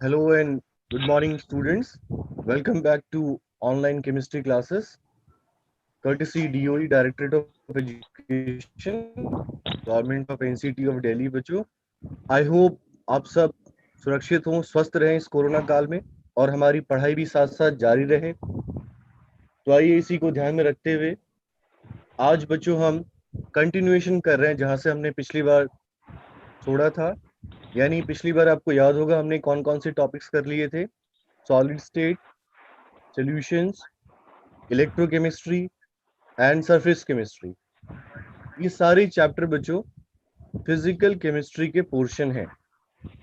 Hello and good morning, students. Welcome back to online chemistry classes, courtesy DOE Directorate of Education, Government of NCT of Delhi. बच्चों, I hope आप सब सुरक्षित हों, स्वस्थ रहें इस कोरोना काल में और हमारी पढ़ाई भी साथ साथ जारी रहे। तो आइए इसी को ध्यान में रखते हुए आज बच्चों हम कंटिन्यूएशन कर रहे हैं जहां से हमने पिछली बार छोड़ा था। यानी पिछली बार आपको याद होगा हमने कौन कौन से टॉपिक्स कर लिए थे। Solid state, solutions, electrochemistry and surface chemistry. ये सारे चैप्टर बच्चों फिजिकल केमिस्ट्री के पोर्शन हैं,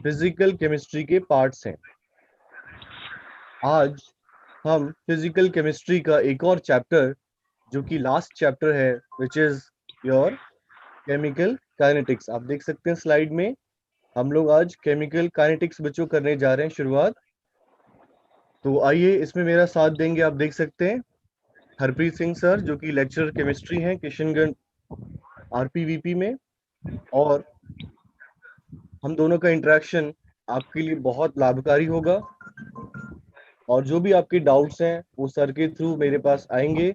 फिजिकल केमिस्ट्री के पार्ट्स हैं। आज हम फिजिकल केमिस्ट्री का एक और चैप्टर जो कि लास्ट चैप्टर है which is your chemical kinetics. आप देख सकते हैं स्लाइड में हम लोग आज केमिकल काइनेटिक्स बच्चों करने जा रहे हैं शुरुआत। तो आइए इसमें मेरा साथ देंगे, आप देख सकते हैं हरप्रीत सिंह सर जो कि लेक्चरर केमिस्ट्री हैं किशनगंज आरपीवीपी में, और हम दोनों का इंटरेक्शन आपके लिए बहुत लाभकारी होगा। और जो भी आपके डाउट्स हैं वो सर के थ्रू मेरे पास आएंगे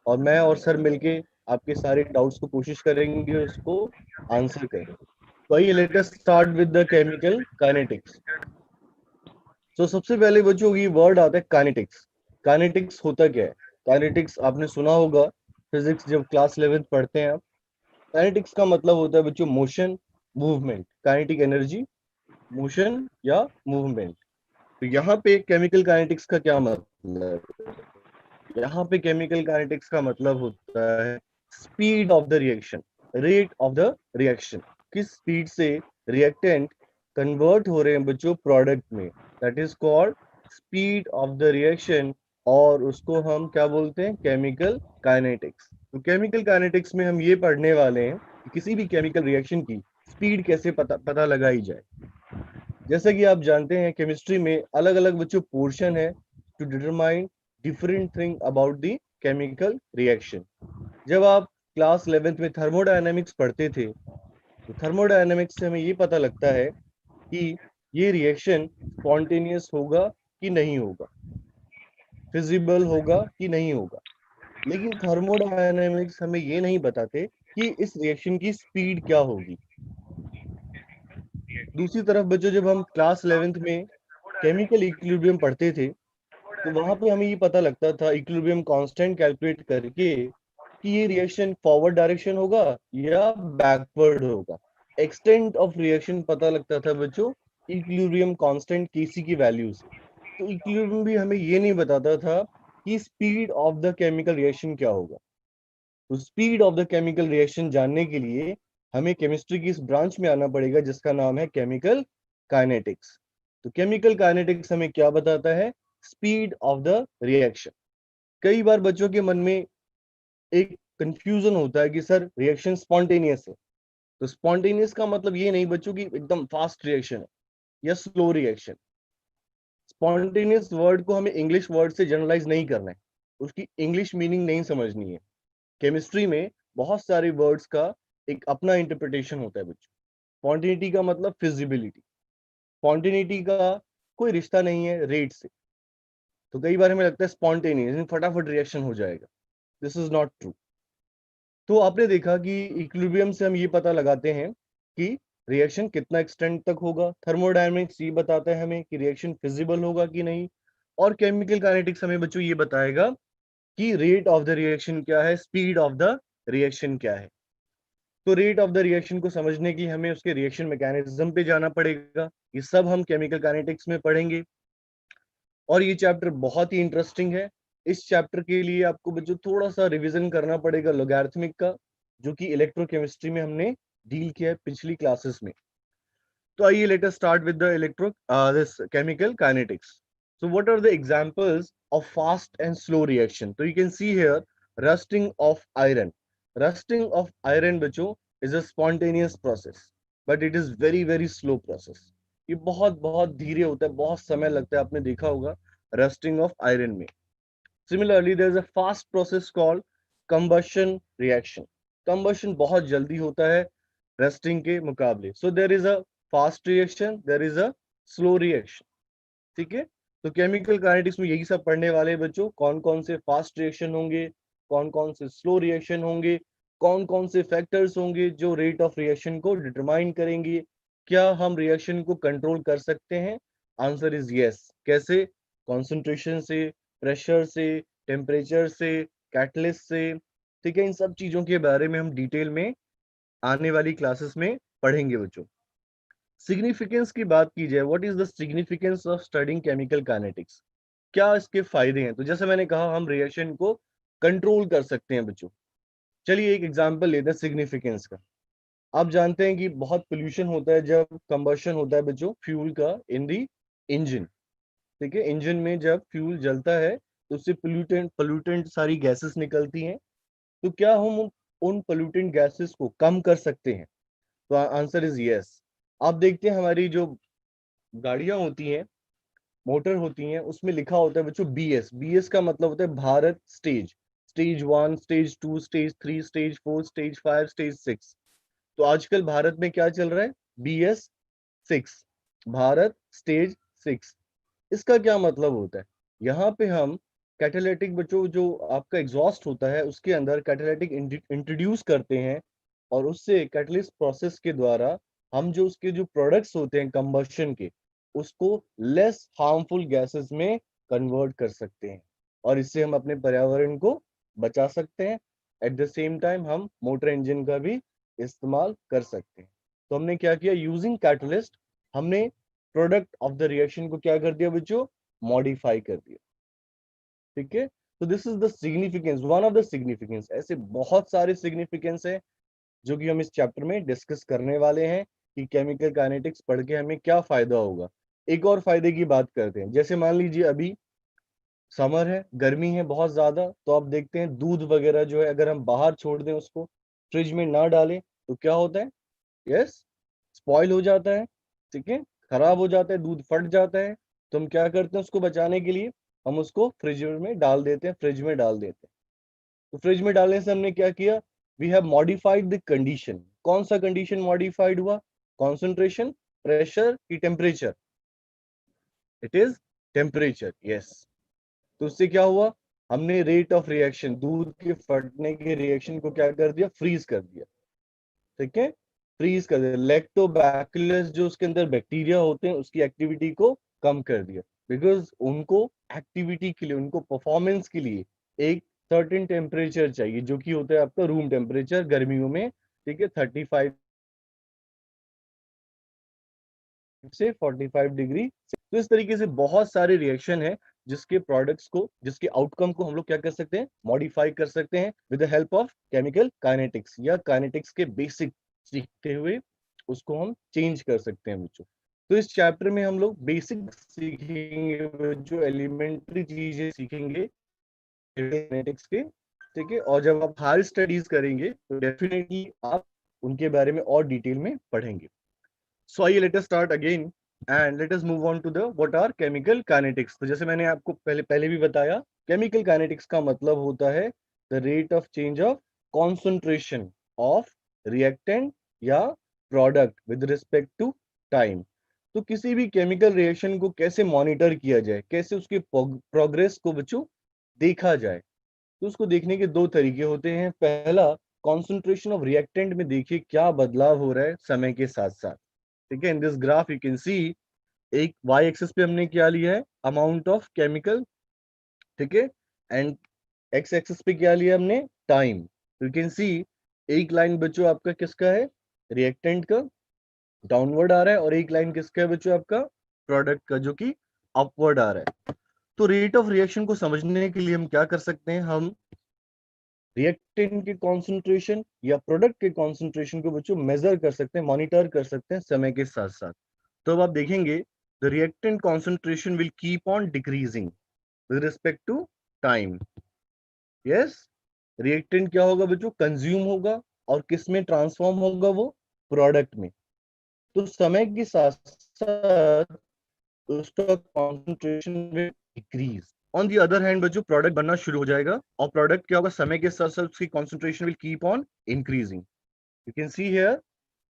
और मैं और सर मिलके आपके सारे डाउट्स को कोशिश करेंगे उसको आंसर करें। तो आइए let us start with the chemical kinetics. तो सबसे पहले बच्चों ये वर्ड आता है काइनेटिक्स। काइनेटिक्स होता क्या है? काइनेटिक्स आपने सुना होगा फिजिक्स जब क्लास 11th पढ़ते हैं आप। काइनेटिक्स का मतलब होता है बच्चों motion, movement, kinetic energy, motion या मूवमेंट। तो यहाँ पे केमिकल काइनेटिक्स का क्या मतलब है? यहाँ पे केमिकल काइनेटिक्स का मतलब होता है speed of the reaction, rate of the reaction. किस स्पीड से रिएक्टेंट कन्वर्ट हो रहे हैं बच्चों प्रोडक्ट में, that is called speed of the reaction. और उसको हम क्या बोलते हैं? Chemical kinetics. तो केमिकल काइनेटिक्स में हम ये पढ़ने वाले हैं कि किसी भी केमिकल रिएक्शन की स्पीड कैसे पता लगाई जाए। जैसा कि आप जानते हैं केमिस्ट्री में अलग अलग बच्चों पोर्शन है to determine different thing about the chemical reaction. जब आप क्लास 11th में थर्मोडायनेमिक्स पढ़ते थे तो थर्मोडायनेमिक्स से हमें ये पता लगता है कि ये रिएक्शन स्पॉन्टेनियस होगा कि नहीं होगा, फिजिबल होगा कि नहीं होगा। लेकिन थर्मोडायनेमिक्स हमें ये नहीं बताते कि इस रिएक्शन की स्पीड क्या होगी। दूसरी तरफ बच्चों जब हम क्लास 11th में केमिकल इक्विलिब्रियम पढ़ते थे तो वहां पे हमें ये पता लगता था इक्विलिब्रियम कांस्टेंट कैलकुलेट करके कि ये रिएक्शन फॉरवर्ड डायरेक्शन होगा या बैकवर्ड होगा। एक्सटेंट ऑफ रिएक्शन पता लगता था बच्चों इक्विलिब्रियम कांस्टेंट केसी की वैल्यू से। तो इक्विलिब्रियम भी हमें ये नहीं बताता था कि speed of the chemical reaction क्या होगा। तो speed of the chemical reaction जानने के लिए हमें केमिस्ट्री की इस ब्रांच में आना पड़ेगा जिसका नाम है केमिकल काइनेटिक्स। तो केमिकल काइनेटिक्स हमें क्या बताता है? Speed of the reaction. कई बार बच्चों के मन में एक कंफ्यूजन होता है कि सर रिएक्शन स्पॉन्टेनियस है। तो स्पॉन्टेनियस का मतलब ये नहीं बच्चों की एकदम फास्ट रिएक्शन है या स्लो रिएक्शन। स्पॉन्टेनियस वर्ड को हमें इंग्लिश वर्ड से जनरलाइज नहीं करना है, उसकी इंग्लिश मीनिंग नहीं समझनी है। केमिस्ट्री में बहुत सारे वर्ड्स का एक अपना इंटरप्रिटेशन होता है बच्चों। स्पॉन्टेनिटी का मतलब फिजिबिलिटी, स्पॉन्टेनिटी का कोई रिश्ता नहीं है रेट से। तो कई बार हमें लगता है स्पॉन्टेनियस फटाफट रिएक्शन हो जाएगा, दिस इज नॉट ट्रू। तो आपने देखा कि इक्विलिब्रियम से हम ये पता लगाते हैं कि रिएक्शन कितना एक्सटेंड तक होगा। थर्मोडायनेमिक्स ये बताता है हमें कि रिएक्शन फिजिबल होगा कि नहीं। और केमिकल काइनेटिक्स हमें बच्चों ये बताएगा कि रेट ऑफ द रिएक्शन क्या है, स्पीड ऑफ द रिएक्शन क्या है। तो रेट ऑफ द रिएक्शन को समझने के लिए हमें उसके रिएक्शन मैकेनिज्म पे जाना पड़ेगा। ये सब हम केमिकल काइनेटिक्स में पढ़ेंगे और ये चैप्टर बहुत ही इंटरेस्टिंग है। इस चैप्टर के लिए आपको बच्चों थोड़ा सा रिवीजन करना पड़ेगा लॉगरिथमिक का, जो कि इलेक्ट्रोकेमिस्ट्री में हमने डील किया है पिछली क्लासेस में। तो आइए let us start with the this chemical kinetics. So what are the examples of fast and slow reaction? तो you can see here rusting of iron. Rusting of iron बच्चों is a spontaneous process, but it is very very slow process. ये बहुत बहुत धीरे होता है, बहुत समय लगता है, आपने देखा होगा रस्टिंग ऑफ आयरन में। Similarly there is a fast process called combustion reaction. Combustion बहुत जल्दी होता है रस्टिंग के मुकाबले। So there is a fast reaction, there is a slow reaction. ठीक है। तो केमिकल काइनेटिक्स में यही सब पढ़ने वाले हैं बच्चों, कौन कौन से फास्ट रिएक्शन होंगे, कौन कौन से स्लो रिएक्शन होंगे, कौन कौन से फैक्टर्स होंगे जो रेट ऑफ रिएक्शन को डिटरमाइन करेंगे, क्या हम रिएक्शन को कंट्रोल कर सकते हैं? Answer is yes. कैसे? कॉन्सेंट्रेशन से, प्रेशर से, टेम्परेचर से, कैटलिस्ट से। ठीक है, इन सब चीजों के बारे में हम डिटेल में आने वाली क्लासेस में पढ़ेंगे बच्चों। सिग्निफिकेंस की बात की जाए, what is the significance of studying chemical kinetics? क्या इसके फायदे हैं? तो जैसे मैंने कहा, हम रिएक्शन को कंट्रोल कर सकते हैं बच्चों। चलिए एक एग्जांपल लेते हैं सिग्निफिकेंस का। आप जानते हैं कि बहुत पोल्यूशन होता है जब कंबशन होता है बच्चों फ्यूल का इन दी इंजन। ठीक है, इंजन में जब फ्यूल जलता है तो उससे पोल्यूटेंट पोल्यूटेंट सारी गैसेस निकलती हैं। तो क्या हम उन पोल्यूटेंट गैसेस को कम कर सकते हैं? तो आंसर इज यस। आप देखते हैं हमारी जो गाड़ियां होती हैं, मोटर होती हैं, उसमें लिखा होता है बच्चों बीएस। बीएस का मतलब होता है Bharat stage. Stage 1, stage 2, stage 3, stage 4, stage 5, stage 6। तो आजकल भारत में क्या चल रहा है? BS 6, Bharat stage 6। इसका क्या मतलब होता है? यहाँ पे हम कैटालिटिक बच्चों, जो आपका एग्जॉस्ट होता है उसके अंदर कैटालिटिक इंट्रोड्यूस करते हैं, और उससे कैटलिस्ट प्रोसेस के द्वारा हम जो उसके जो प्रोडक्ट्स होते हैं कंबशन के, उसको लेस हार्मफुल गैसेस में कन्वर्ट कर सकते हैं, और इससे हम अपने पर्यावरण को बचा सकते हैं। एट द सेम टाइम हम मोटर इंजन का भी इस्तेमाल कर सकते हैं। तो हमने क्या किया? यूजिंग कैटलिस्ट हमने प्रोडक्ट ऑफ द रिएक्शन को क्या कर दिया बच्चों? मॉडिफाई कर दिया। ठीक है। तो this is the significance, one of the significance. ऐसे बहुत सारे सिग्निफिकेंस है जो कि हम इस चैप्टर में डिस्कस करने वाले हैं कि केमिकल काइनेटिक्स पढ़ के हमें क्या फायदा होगा। एक और फायदे की बात करते हैं। जैसे मान लीजिए अभी समर है, गर्मी है बहुत ज्यादा, तो आप देखते हैं दूध वगैरह जो है अगर हम बाहर छोड़ दें, उसको फ्रिज में ना डालें, तो क्या होता है? यस, स्पॉइल हो जाता है। ठीक है, खराब हो जाता है, दूध फट जाता है। तो हम क्या करते हैं उसको बचाने के लिए? हम उसको फ्रिज में डाल देते हैं, फ्रिज में डाल देते हैं। तो फ्रिज में डालने से हमने क्या किया? We have modified the condition. कौन सा कंडीशन मॉडिफाइड हुआ? कॉन्सेंट्रेशन, प्रेशर की temperature? It is temperature, yes. तो उससे क्या हुआ? हमने रेट ऑफ रिएक्शन, दूध के फटने के रिएक्शन को क्या कर दिया? फ्रीज कर दिया। ठीक है, फ्रीज कर दिया। लैक्टोबैसिलस जो उसके अंदर बैक्टीरिया होते हैं, उसकी एक्टिविटी को कम कर दिया। बिकॉज उनको एक्टिविटी के लिए, उनको परफॉर्मेंस के लिए एक सर्टेन टेम्परेचर चाहिए, जो कि होता है आपका रूम टेम्परेचर गर्मियों में। ठीक है, 35 से 45 डिग्री। तो इस तरीके से बहुत सारे रिएक्शन है जिसके प्रोडक्ट्स को, जिसके आउटकम को हम लोग क्या कर सकते हैं? मॉडिफाई कर सकते हैं with the help of chemical kinetics, या काइनेटिक्स के बेसिक सीखते हुए उसको हम चेंज कर सकते हैं बच्चों। तो इस चैप्टर में हम लोग बेसिक सीखेंगे, जो एलिमेंट्री चीजें सीखेंगे काइनेटिक्स के। ठीक है, और जब आप हायर स्टडीज करेंगे तो डेफिनेटली आप उनके बारे में और डिटेल में पढ़ेंगे। So आइए let us start again and let us move on to the what are chemical kinetics। तो जैसे मैंने आपको पहले भी बताया, chemical kinetics का मतलब होता है the rate of change of concentration of reactant या product with respect to time। तो किसी भी केमिकल रिएक्शन को कैसे मॉनिटर किया जाए, कैसे उसके प्रोग्रेस को बच्चों देखा जाए? तो उसको देखने के दो तरीके होते हैं। पहला, कॉन्सेंट्रेशन ऑफ रिएक्टेंट में देखिए क्या बदलाव हो रहा है समय के साथ साथ। ठीक है, in this graph you can सी, एक वाई एक्सिस पे हमने क्या लिया है? Amount of chemical. ठीक है, एंड एक्स एक्सिस पे क्या लिया हमने? टाइम। यू कैन सी एक लाइन बच्चों आपका किसका है? रिएक्टेंट का, डाउनवर्ड आ रहा है, और एक लाइन किसका है बच्चों? आपका प्रोडक्ट का, जो कि अपवर्ड आ रहा है। तो रेट ऑफ रिएक्शन को समझने के लिए हम क्या कर सकते हैं? हम रिएक्टेंट के कॉन्सेंट्रेशन या प्रोडक्ट के कॉन्सेंट्रेशन को बच्चों मेजर कर सकते हैं, मॉनिटर कर सकते हैं समय के साथ साथ। तो अब आप देखेंगे the reactant concentration will keep on decreasing with respect to time. Yes, reactant क्या होगा बच्चों? कंज्यूम होगा, और किस में ट्रांसफॉर्म होगा? वो प्रोडक्ट में। तो समय के साथ साथ उसका concentration will decrease. On the other hand बच्चों, प्रोडक्ट बनना शुरू हो जाएगा, और प्रोडक्ट क्या होगा? समय के साथ साथ उसकी concentration will keep on increasing. You can see here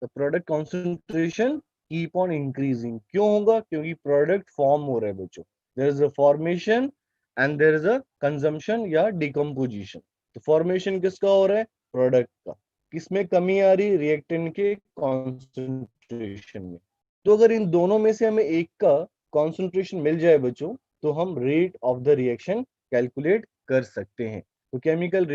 the product concentration keep on increasing. क्यों होगा? क्योंकि प्रोडक्ट फॉर्म हो रहा है बच्चों। There is a formation and there is a consumption या डिकम्पोजिशन। तो फॉर्मेशन किसका हो रहा है? प्रोडक्ट का। किसमें कमी आ रही? रिएक्टेंट के कॉन्सेंट्रेशन में। तो अगर इन दोनों में से हमें एक का कॉन्सेंट्रेशन मिल जाए बच्चों, तो हम rate of the reaction calculate कर सकते हैं। तो केमिकल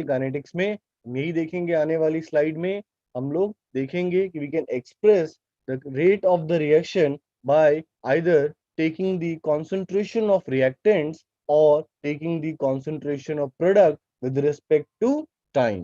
काइनेटिक्स में हम यही देखेंगे आने वाली स्लाइड में। हम लोग देखेंगे कि we can express the rate of the reaction by either taking the concentration of reactants or taking the concentration of product with respect to time।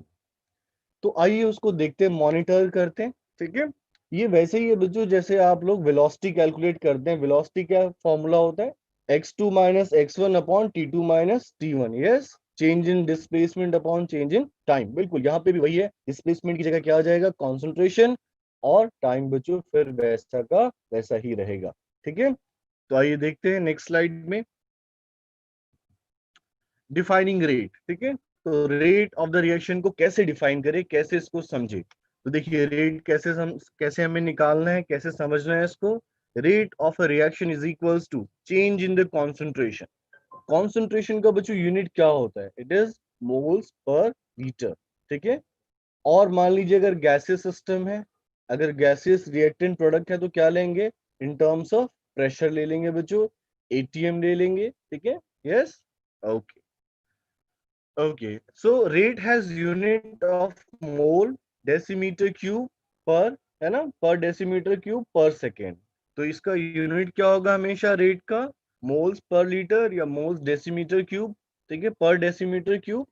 तो आइए उसको देखते हैं, मॉनिटर करते हैं। ठीक है, ये वैसे ही है बच्चों जैसे आप लोग वेलोसिटी कैलकुलेट करते हैं। वेलोसिटी क्या फॉर्मूला होता है? x2 minus x1 upon t2 minus t1। Yes, change in displacement upon change in time. बिल्कुल, यहाँ पे भी वही है। डिस्प्लेसमेंट की जगह क्या आ जाएगा? कॉन्सेंट्रेशन, और टाइम बच्चों फिर वैसा का वैसा ही रहेगा। ठीक है, तो आइए देखते हैं नेक्स्ट स्लाइड में डिफाइनिंग रेट। ठीक है, तो रेट ऑफ द रिएक्शन को कैसे डिफाइन करें, कैसे इसको समझे? तो देखिए रेट कैसे हमें निकालना है, कैसे समझना है इसको। Rate of a reaction is equals to change in the concentration. Concentration का बच्चों यूनिट क्या होता है? It is moles per litre. ठीक है, और मान लीजिए अगर गैसियस सिस्टम है, अगर गैसियस रिएक्टेंट प्रोडक्ट है, तो क्या लेंगे? इन टर्म्स ऑफ प्रेशर ले लेंगे बच्चों, एटीएम ले लेंगे। ठीक है, yes, okay okay. So rate has unit of mole decimetre cube पर, है ना, पर डेसीमीटर क्यूब पर सेकेंड। तो इसका यूनिट क्या होगा हमेशा रेट का? मोल्स पर लीटर या मोल्स डेसीमीटर क्यूब। ठीक है, पर डेसीमीटर क्यूब,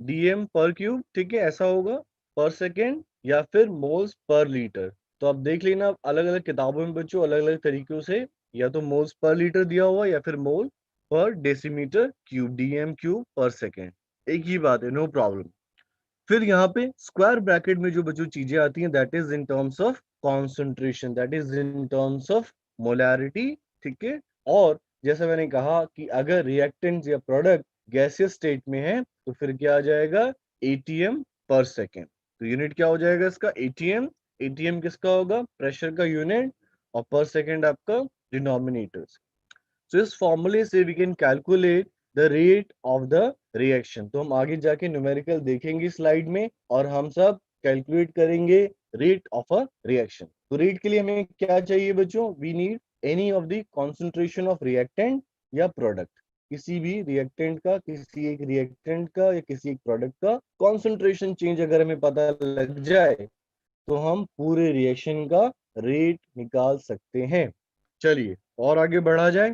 डीएम पर क्यूब। ठीक है, ऐसा होगा पर सेकेंड, या फिर मोल्स पर लीटर। तो आप देख लेना अलग अलग किताबों में बच्चों अलग अलग तरीकों से या तो मोल्स पर लीटर दिया हुआ या फिर मोल पर डेसीमीटर क्यूब, डीएम क्यूब पर सेकेंड। एक ही बात है, नो प्रॉब्लम। फिर यहाँ पे स्क्वायर ब्रैकेट में जो बच्चों चीजें आती हैं, that is in terms of concentration, that is in terms of molarity. ठीक है, और जैसा मैंने कहा कि अगर रिएक्टेंट या प्रोडक्ट गैसियस स्टेट में है तो फिर क्या आ जाएगा? एटीएम पर सेकेंड। तो यूनिट क्या हो जाएगा इसका? एटीएम। एटीएम किसका होगा? प्रेशर का यूनिट, और पर सेकेंड आपका डिनोमिनेटर। So इस फॉर्मूले से we can calculate the rate of the reaction. तो हम आगे जाके न्यूमेरिकल देखेंगे स्लाइड में, और हम सब कैलकुलेट करेंगे रेट ऑफ अ रिएक्शन। तो रेट के लिए हमें क्या चाहिए बच्चों? We need any of the concentration of reactant या प्रोडक्ट। किसी भी रिएक्टेंट का, किसी एक रिएक्टेंट का या किसी एक प्रोडक्ट का कॉन्सेंट्रेशन चेंज अगर हमें पता लग जाए तो हम पूरे रिएक्शन का रेट निकाल सकते हैं। चलिए और आगे बढ़ा जाए।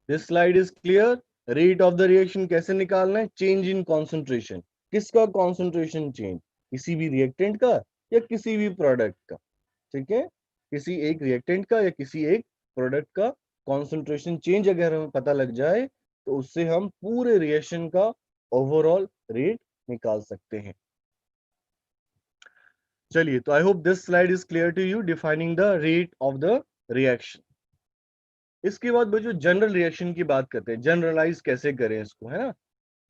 This slide is clear. Rate of the reaction कैसे निकालना है? Change in concentration. किसका कॉन्सेंट्रेशन चेंज? किसी भी रिएक्टेंट का या किसी भी प्रोडक्ट का। ठीक है, किसी एक रिएक्टेंट का या किसी एक प्रोडक्ट का कॉन्सेंट्रेशन चेंज अगर हमें पता लग जाए तो उससे हम पूरे रिएक्शन का ओवरऑल रेट निकाल सकते हैं। चलिए, तो I hope this slide is clear to you, defining the rate of the reaction. इसके बाद बच्चों जनरल रिएक्शन की बात करते हैं, जनरलाइज कैसे करें इसको, है ना।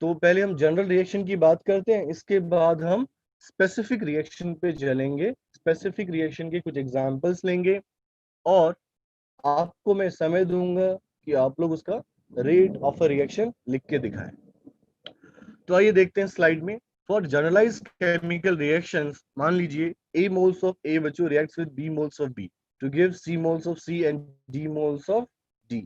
तो पहले हम जनरल रिएक्शन की बात करते हैं, इसके बाद हम स्पेसिफिक रिएक्शन पे चलेंगे, स्पेसिफिक रिएक्शन के कुछ एग्जांपल्स लेंगे, और आपको मैं समय दूंगा कि आप लोग उसका रेट ऑफ अ रिएक्शन लिख के दिखाएं। तो आइए देखते हैं स्लाइड में। फॉर जनरलाइज केमिकल रिएक्शंस, मान लीजिए A moles of A बच्चों reacts with B moles of B to give C moles of C and D moles of D।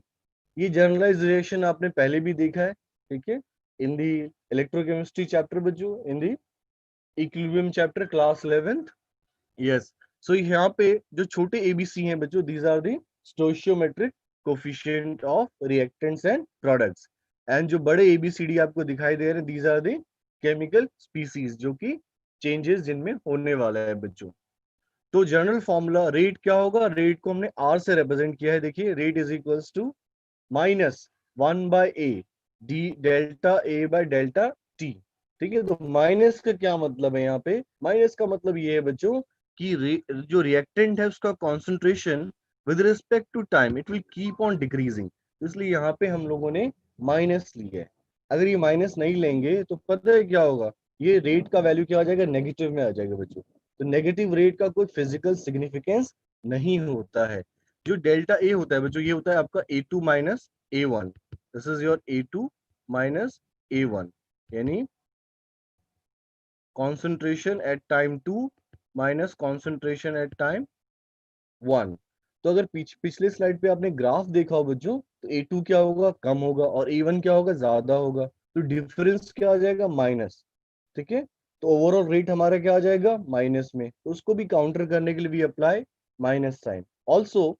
ये जनरलाइज रिएक्शन आपने पहले भी देखा है। ठीक है, इन दी इलेक्ट्रोकेमिस्ट्री चैप्टर बच्चों, in the equilibrium chapter class 11th। Yes, so यहाँ पे जो छोटे एबीसी हैं बच्चों, these are the stoichiometric coefficient of reactants and products. And जो बड़े एबीसीडी आपको दिखाई दे रहे हैं, these are the chemical species, जो कि चेंजेस जिनमें होने वाला है बच्चों। तो जनरल फॉर्मूला रेट क्या होगा? रेट को हमने आर से रिप्रेजेंट किया है। देखिए, rate is equals to minus 1/a D delta A by delta T. ठीक है, तो माइनस का क्या मतलब है? यहाँ पे माइनस का मतलब ये है बच्चों कि जो रिएक्टेंट है उसका concentration with respect to time it will keep on decreasing, इसलिए यहाँ पे हम लोगों ने माइनस लिया है। अगर ये माइनस नहीं लेंगे तो पता है क्या होगा? ये रेट का वैल्यू क्या आ जाएगा? नेगेटिव में आ जाएगा बच्चों। तो नेगेटिव रेट का कोई फिजिकल सिग्निफिकेंस नहीं होता है। जो डेल्टा ए होता है बच्चों, ये होता है आपका A2 minus A1। This is your A2 minus A1, यानी concentration at time 2 minus concentration at time 1। तो अगर पिछले स्लाइड पे आपने ग्राफ देखा हो बच्चों, तो A2 क्या होगा, कम होगा, और A1 क्या होगा, ज्यादा होगा। तो डिफरेंस क्या आ जाएगा, माइनस। ठीक है, तो ओवरऑल रेट हमारा क्या आ जाएगा, माइनस में। तो उसको भी काउंटर करने के लिए भी apply minus sign. Also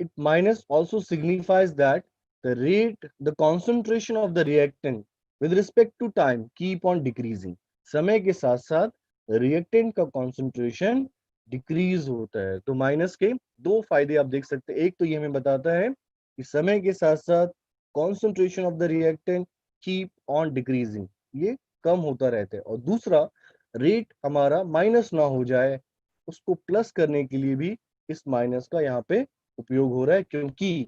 it minus also signifies that the concentration of the reactant with respect to time keep on decreasing। समय के साथ साथ रिएक्टेंट का कॉन्सेंट्रेशन डिक्रीज होता है। तो माइनस के दो फायदे आप देख सकते हैं। एक तो ये हमें बताता है कि समय के साथ साथ concentration of the reactant keep on decreasing, ये कम होता रहता है। और दूसरा, रेट हमारा माइनस ना हो जाए, उसको प्लस करने के लिए भी इस माइनस का यहाँ पे उपयोग हो रहा है, क्योंकि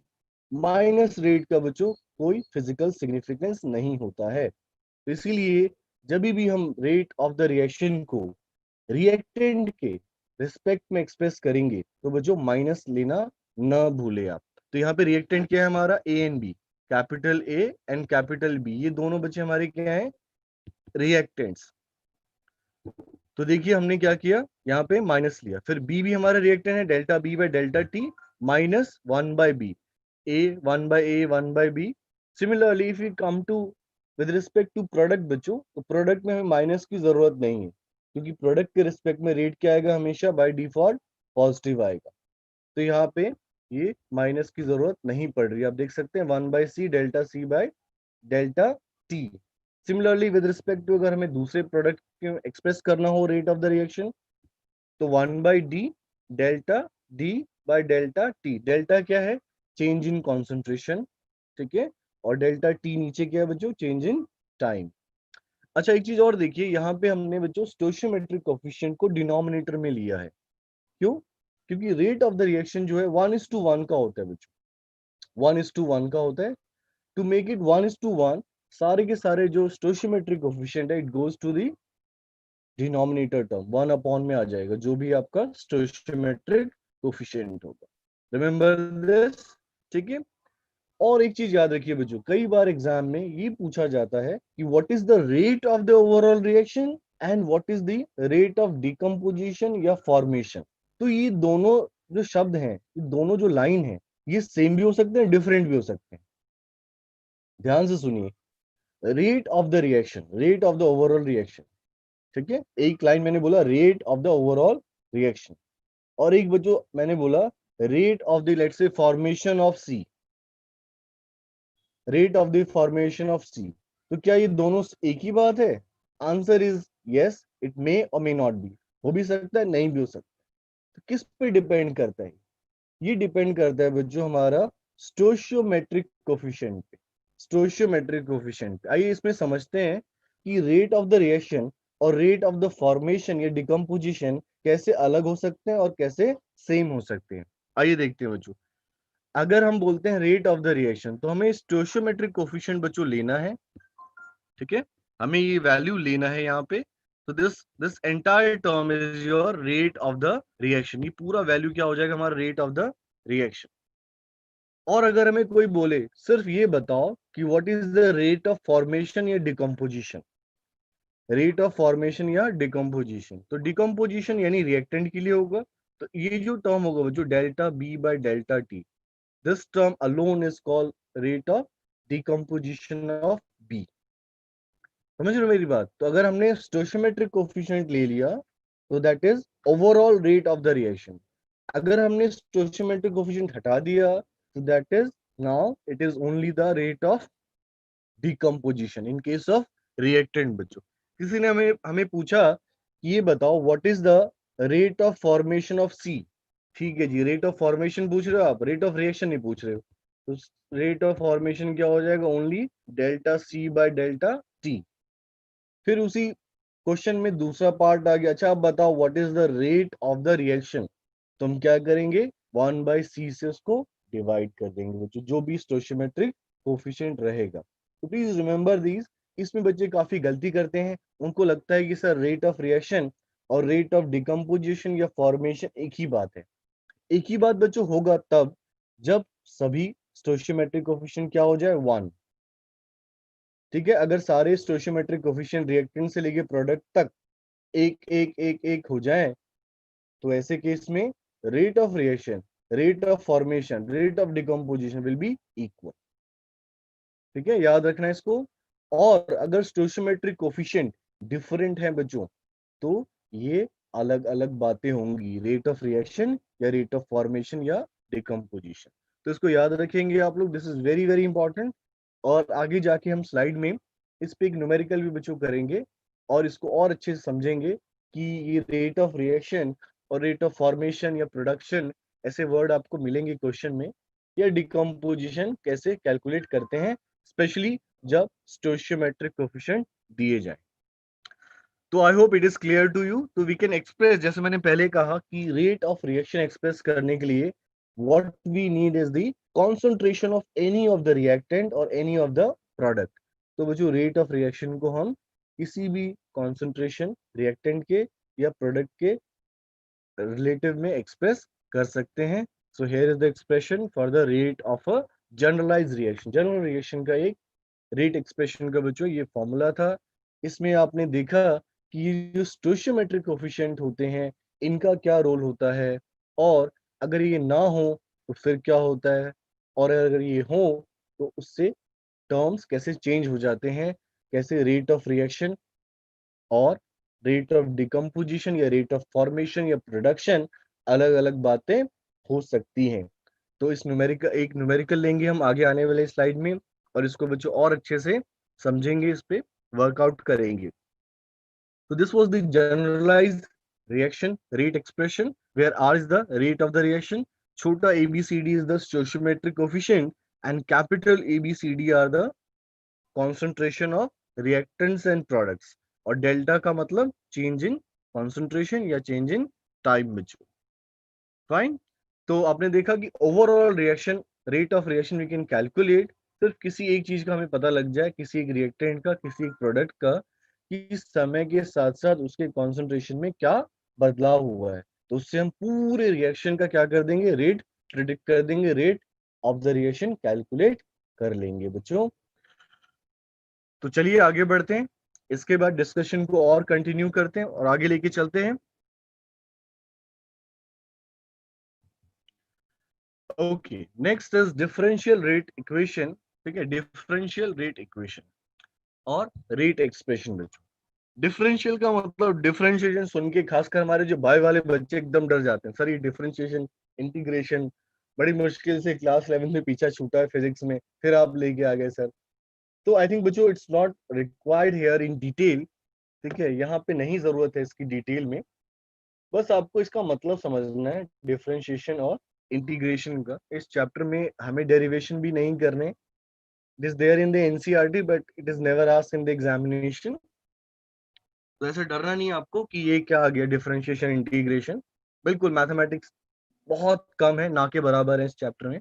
माइनस रेट का बच्चों कोई फिजिकल सिग्निफिकेंस नहीं होता है। तो इसीलिए जब भी हम रेट ऑफ द रिएक्शन को रिएक्टेंट के रिस्पेक्ट में एक्सप्रेस करेंगे, तो बच्चों माइनस लेना न भूले आप। तो यहाँ पे रिएक्टेंट क्या है हमारा, A and B, capital A and capital B, ये दोनों बच्चे हमारे क्या है, रिएक्टेंट्स। तो देखिए हमने क्या किया, यहाँ पे माइनस लिया, फिर बी भी हमारा रिएक्टेंट है, delta B by delta T minus 1 by B, A 1 by A 1 by B. Similarly if you come to with respect to product बच्चों, तो प्रोडक्ट में हमें माइनस की जरूरत नहीं है, क्योंकि प्रोडक्ट के रिस्पेक्ट में रेट क्या आएगा, हमेशा बाय डिफॉल्ट पॉजिटिव आएगा। तो यहाँ पे ये माइनस की जरूरत नहीं पड़ रही। आप देख सकते हैं 1 by C delta C by delta T. Similarly with respect to, अगर हमें दूसरे प्रोडक्ट के एक्सप्रेस करना हो रेट ऑफ द रिएक्शन, तो 1 by D delta D by delta T. Delta क्या है, चेंज इन कॉन्सेंट्रेशन, ठीक है, और डेल्टा टी नीचे क्या है बच्चों, चेंज इन टाइम। अच्छा एक चीज और देखिए, यहाँ पे हमने बच्चों स्टोइचियोमेट्रिक कोएफिशिएंट को डिनोमिनेटर में लिया है। क्यों, क्योंकि रेट ऑफ द रिएक्शन जो है 1:1 का होता है बच्चों, 1:1 का होता है। टू मेक इट 1:1, सारे के सारे जो स्टोइचियोमेट्रिक कोएफिशिएंट है, it goes to the denominator term, 1 upon में आ जाएगा, जो भी आपका स्टोइचियोमेट्रिक कोएफिशिएंट होगा। रिमेंबर दिस, ठीक है। और एक चीज याद रखिए बच्चों, कई बार एग्जाम में ये पूछा जाता है कि what is the rate of the overall reaction and what is the rate of decomposition या फॉर्मेशन। तो ये दोनों जो शब्द हैं, ये दोनों जो लाइन है, ये सेम भी हो सकते हैं, डिफरेंट भी हो सकते हैं। ध्यान से सुनिए, rate of the reaction, rate of the overall reaction, ठीक है। एक लाइन मैंने बोला rate of the overall reaction, और एक बच्चों मैंने बोला rate of the let's say formation of C, rate of the formation of C. तो क्या ये दोनों एक ही बात है? Answer is yes, it may or may not be, हो भी सकता है, नहीं भी हो सकता। तो किस पे डिपेंड करता है? ये डिपेंड करता है बच्चों हमारा स्टोइचियोमेट्रिक कोएफिशिएंट पे, स्टोइचियोमेट्रिक कोएफिशिएंट पे। आइए इसमें समझते हैं कि रेट ऑफ द रिएक्शन और रेट ऑफ द फॉर्मेशन या डिकम्पोजिशन कैसे अलग हो सकते हैं और कैसे सेम हो सकते हैं। आइए देखते हैं बच्चों। अगर हम बोलते हैं रेट ऑफ द रिएक्शन, तो हमें स्टोइचियोमेट्रिक कोएफिशिएंट बच्चों लेना है, ठीक है, हमें ये वैल्यू लेना है यहाँ पे। तो this this entire term is your rate of the reaction, ये पूरा वैल्यू क्या हो जाएगा हमारा, रेट ऑफ द रिएक्शन। और अगर हमें कोई बोले सिर्फ ये बताओ कि what is the rate of formation या डिकम्पोजिशन, रेट ऑफ फॉर्मेशन या डिकम्पोजिशन, तो डिकम्पोजिशन यानी रिएक्टेंट के लिए होगा। तो ये जो टर्म होगा जो delta B by delta T, this term alone is called rate of decomposition of B. समझ रहे हो मेरी बात? तो अगर हमने स्टोइचियोमेट्रिक कोएफिशिएंट ले लिया, तो that is overall rate of the reaction. अगर हमने स्टोइचियोमेट्रिक कोएफिशिएंट हटा दिया, तो that is now it is only the rate of decomposition in case of reactant बच्चों। किसी ने हमें हमें पूछा कि ये बताओ what is the rate of formation of C. ठीक है जी, रेट ऑफ फॉर्मेशन पूछ रहे हो आप, रेट ऑफ रिएक्शन नहीं पूछ रहे हो। तो रेट ऑफ फॉर्मेशन क्या हो जाएगा, only delta C by delta T. फिर उसी क्वेश्चन में दूसरा पार्ट आ गया, अच्छा आप बताओ what is the rate of the reaction. तो हम क्या करेंगे, 1/c से उसको डिवाइड कर देंगे बच्चों, जो भी स्टोइचियोमेट्रिक कोएफिशिएंट रहेगा। तो प्लीज रिमेंबर दीज। इसमें बच्चे काफी गलती करते हैं, उनको लगता है कि सर रेट ऑफ रिएक्शन और रेट ऑफ डिकम्पोजिशन या फॉर्मेशन एक ही बात है। एक ही बात बच्चों होगा तब जब सभी स्टोइचियोमेट्रिक कोफिशिएंट क्या हो जाए, 1। ठीक है, अगर सारे स्टोइचियोमेट्रिक कोफिशिएंट रिएक्टेंट से लेके प्रोडक्ट तक एक एक एक एक हो जाए, तो ऐसे केस में rate of reaction, rate of formation, rate of decomposition will be equal. ठीक है, याद रखना है इसको। और अगर स्टोइचियोमेट्रिक कोफिशिएंट डिफरेंट है बच्चों, तो ये अलग अलग बातें होंगी, रेट ऑफ रिएक्शन या रेट ऑफ फॉर्मेशन या डिकम्पोजिशन। तो इसको याद रखेंगे आप लोग, this is very very important. और आगे जाके हम स्लाइड में इस पे एक न्यूमेरिकल भी बच्चों करेंगे और इसको और अच्छे से समझेंगे कि ये रेट ऑफ रिएक्शन और रेट ऑफ फॉर्मेशन या प्रोडक्शन ऐसे वर्ड आपको मिलेंगे क्वेश्चन में, या डिकम्पोजिशन कैसे कैलकुलेट करते हैं, स्पेशली जब स्टोइचियोमेट्रिक कोफिशिएंट दिए जाए। तो I hope it is clear to you. तो वी कैन एक्सप्रेस, जैसे मैंने पहले कहा कि रेट ऑफ रिएक्शन एक्सप्रेस करने के लिए what we need is the concentration of any of the reactant और एनी ऑफ द प्रोडक्ट। तो बच्चों रेट ऑफ रिएक्शन को हम किसी भी कंसंट्रेशन रिएक्टेंट के या प्रोडक्ट के रिलेटिव में एक्सप्रेस कर सकते हैं। So here is the expression for the rate of a generalised reaction. General reaction का एक रेट एक्सप्रेशन का बच्चों ये फॉर्मूला था। इसमें आपने देखा कि ये जो स्टोइचियोमेट्रिक कोफिशिएंट होते हैं, इनका क्या रोल होता है, और अगर ये ना हो तो फिर क्या होता है, और अगर ये हो तो उससे टर्म्स कैसे चेंज हो जाते हैं, कैसे रेट ऑफ रिएक्शन और रेट ऑफ डिकम्पोजिशन या रेट ऑफ फॉर्मेशन या प्रोडक्शन अलग अलग बातें हो सकती हैं। तो इस न्यूमेरिकल, एक न्यूमेरिकल लेंगे हम आगे आने वाले स्लाइड में, और इसको बच्चों और अच्छे से समझेंगे, इस पे वर्कआउट करेंगे। So this was the generalized reaction rate expression where R is the rate of the reaction, छोटा ABCD is the stoichiometric coefficient, and capital ABCD are the concentration of reactants and products. और delta का मतलब change in concentration या change in time बच्चों। Fine. तो आपने देखा कि overall reaction, rate of reaction we can calculate सिर्फ किसी एक चीज का हमें पता लग जाए, किसी एक रिएक्टेंट का, किसी एक प्रोडक्ट का, कि समय के साथ साथ उसके कॉन्सेंट्रेशन में क्या बदलाव हुआ है। तो उससे हम पूरे रिएक्शन का क्या कर देंगे, रेट प्रिडिक्ट कर देंगे, rate of the reaction calculate कर लेंगे बच्चों। तो चलिए आगे बढ़ते हैं, इसके बाद डिस्कशन को और कंटिन्यू करते हैं और आगे लेके चलते हैं। Okay, next is differential rate equation. ठीक है, डिफरेंशियल रेट इक्वेशन और रेट एक्सप्रेशन बच्चों। डिफरेंशियल का मतलब, डिफरेंशिएशन सुन के खासकर हमारे जो बाय वाले बच्चे एकदम डर जाते हैं, सर ये डिफरेंशिएशन इंटीग्रेशन बड़ी मुश्किल से क्लास 11 में पीछा छूटा है फिजिक्स में, फिर आप लेके आ गए सर। तो आई थिंक बच्चों it's not required here in detail. ठीक है, यहाँ पे नहीं जरूरत है इसकी डिटेल में, बस आपको इसका मतलब समझना है डिफरेंशिएशन और इंटीग्रेशन का। इस चैप्टर में हमें डेरिवेशन भी नहीं करने, it is there in the NCERT but it is never asked in the examination. तो ऐसे डरना नहीं है आपको कि ये क्या आ गया डिफरेंशिएशन इंटीग्रेशन, बिल्कुल मैथमेटिक्स बहुत कम है, ना के बराबर है इस चैप्टर में।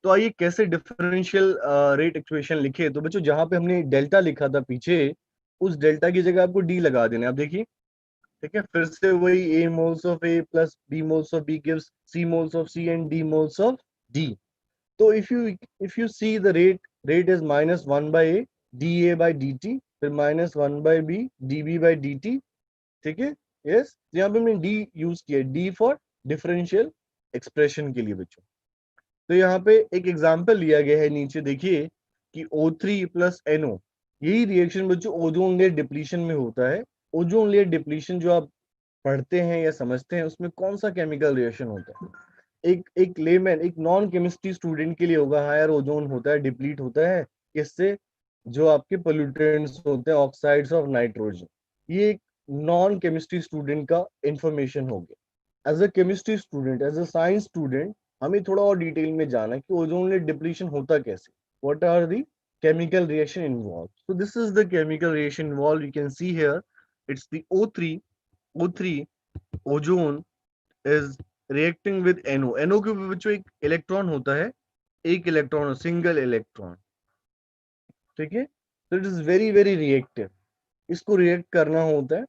तो आइए कैसे डिफरेंशियल रेट इक्वेशन लिखे। तो बच्चों जहां पे हमने डेल्टा लिखा था पीछे, उस डेल्टा की जगह आपको डी लगा देना है। आप देखिए, ठीक है, फिर से वही a moles of a plus b moles of b gives c moles of c and d moles of d। तो if you see the rate is -1/a dA by dt, फिर -1/b dB by dt। ठीक है, yes, यहाँ पे हमने D use किया, D for differential expression के लिए बच्चों। तो यहाँ पे एक एग्जांपल लिया गया है, नीचे देखिए कि O3 प्लस NO, यही रिएक्शन बच्चों ओजोन लेयर डिप्लीशन में होता है। ओजोन लेयर डिप्लीशन जो आप पढ़ते हैं या समझते हैं, उसमें कौन सा केमिकल रिएक्शन होता है, एक लेमैन, एक नॉन केमिस्ट्री स्टूडेंट के लिए होगा, हाँ यार ओजोन होता है, डिप्लीट होता है किससे, जो आपके पोल्यूटेंट्स होते हैं, ऑक्साइड्स ऑफ नाइट्रोजन। ये एक नॉन केमिस्ट्री स्टूडेंट का इंफॉर्मेशन हो गया। As a chemistry student, as a science student, हमें थोड़ा और डिटेल में जाना है कि ओजोन लेयर डिप्लीशन होता कैसे, what are the chemical reaction involved. So this is the chemical reaction involved. You can see here, it's the O3. O3 ozone is reacting with NO। NO के ऊपर बच्चों एक इलेक्ट्रॉन होता है, एक electron, single electron. ठीक है, तो it is very very reactive, इसको रिएक्ट करना होता है।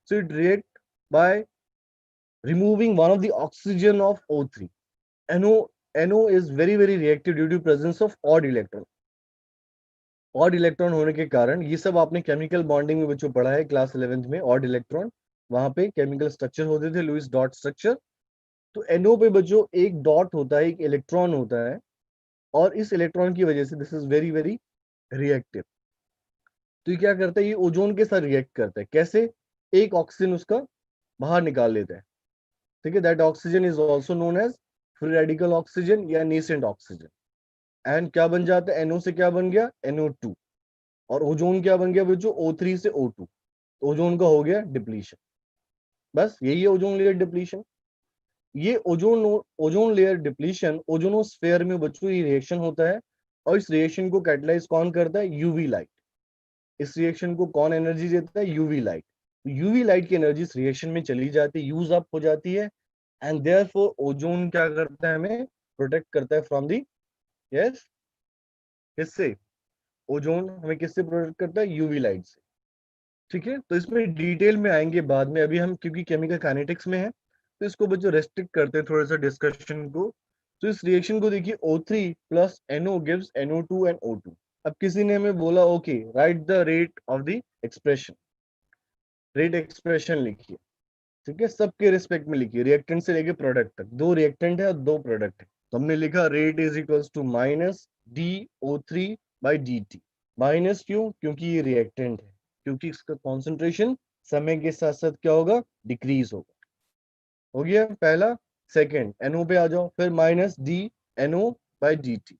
So it react by removing one of the oxygen of O3. NO is very reactive due to presence of odd electron. Odd electron होने के कारण, ये सब आपने केमिकल बॉन्डिंग में बच्चों पढ़ा है क्लास 11th में, ऑड इलेक्ट्रॉन, वहां पे केमिकल स्ट्रक्चर होते थे, लुईस डॉट स्ट्रक्चर। तो NO पे बच्चों एक डॉट होता है, एक इलेक्ट्रॉन होता है, और इस इलेक्ट्रॉन की वजह से दिस इज वेरी रिएक्टिव। तो ये क्या करता है, ये ओजोन के साथ रिएक्ट करता है। कैसे? एक ऑक्सीजन उसका बाहर निकाल लेता है, ठीक है। That oxygen is also known as free radical oxygen या नेसेंट ऑक्सीजन। एंड क्या बन जाता है, NO से क्या बन गया, NO2। और ओजोन क्या बन गया बच्चों, O3 से O2। तो ओजोन का हो गया डिप्लीशन। बस यही है ओजोन लेयर डिप्लीशन। ये ओजोन लेयर डिप्लीशन ओजोनोस्फेयर में बच्चों ये रिएक्शन होता है, और इस रिएक्शन को कैटलाइज कौन करता है, यूवी लाइट। इस रिएक्शन को कौन एनर्जी देता है, यूवी लाइट। यूवी लाइट की एनर्जी इस रिएक्शन में चली जाती है, यूज अप हो जाती है, एंड देयरफॉर ओजोन क्या करता है, हमें प्रोटेक्ट करता है फ्रॉम दी, यस, किससे, ओजोन हमें किससे प्रोटेक्ट करता है, यूवी लाइट से। ठीक है, तो इसमें डिटेल में आएंगे बाद में, अभी हम क्योंकि केमिकल काइनेटिक्स में है तो इसको बच्चों रेस्ट्रिक्ट करते हैं थोड़ा सा डिस्कशन को। तो इस रिएक्शन को देखिए, O3 plus NO gives NO2 and O2। अब किसी ने हमें बोला, okay right the rate of the expression, rate expression लिखिए, ठीक है, सबके रिस्पेक्ट में लिखिए, रिएक्टेंट से लेके प्रोडक्ट तक। दो रिएक्टेंट है और दो प्रोडक्ट है, तो हमने लिखा rate is equals to minus DO3/dt। Minus क्यों, क्योंकि ये रिएक्टेंट है, क्योंकि इसका कॉन्सेंट्रेशन समय के साथ साथ क्या होगा, डिक्रीज होगा। हो गया पहला। सेकंड, NO पे आ जाओ, फिर माइनस DNO/dt।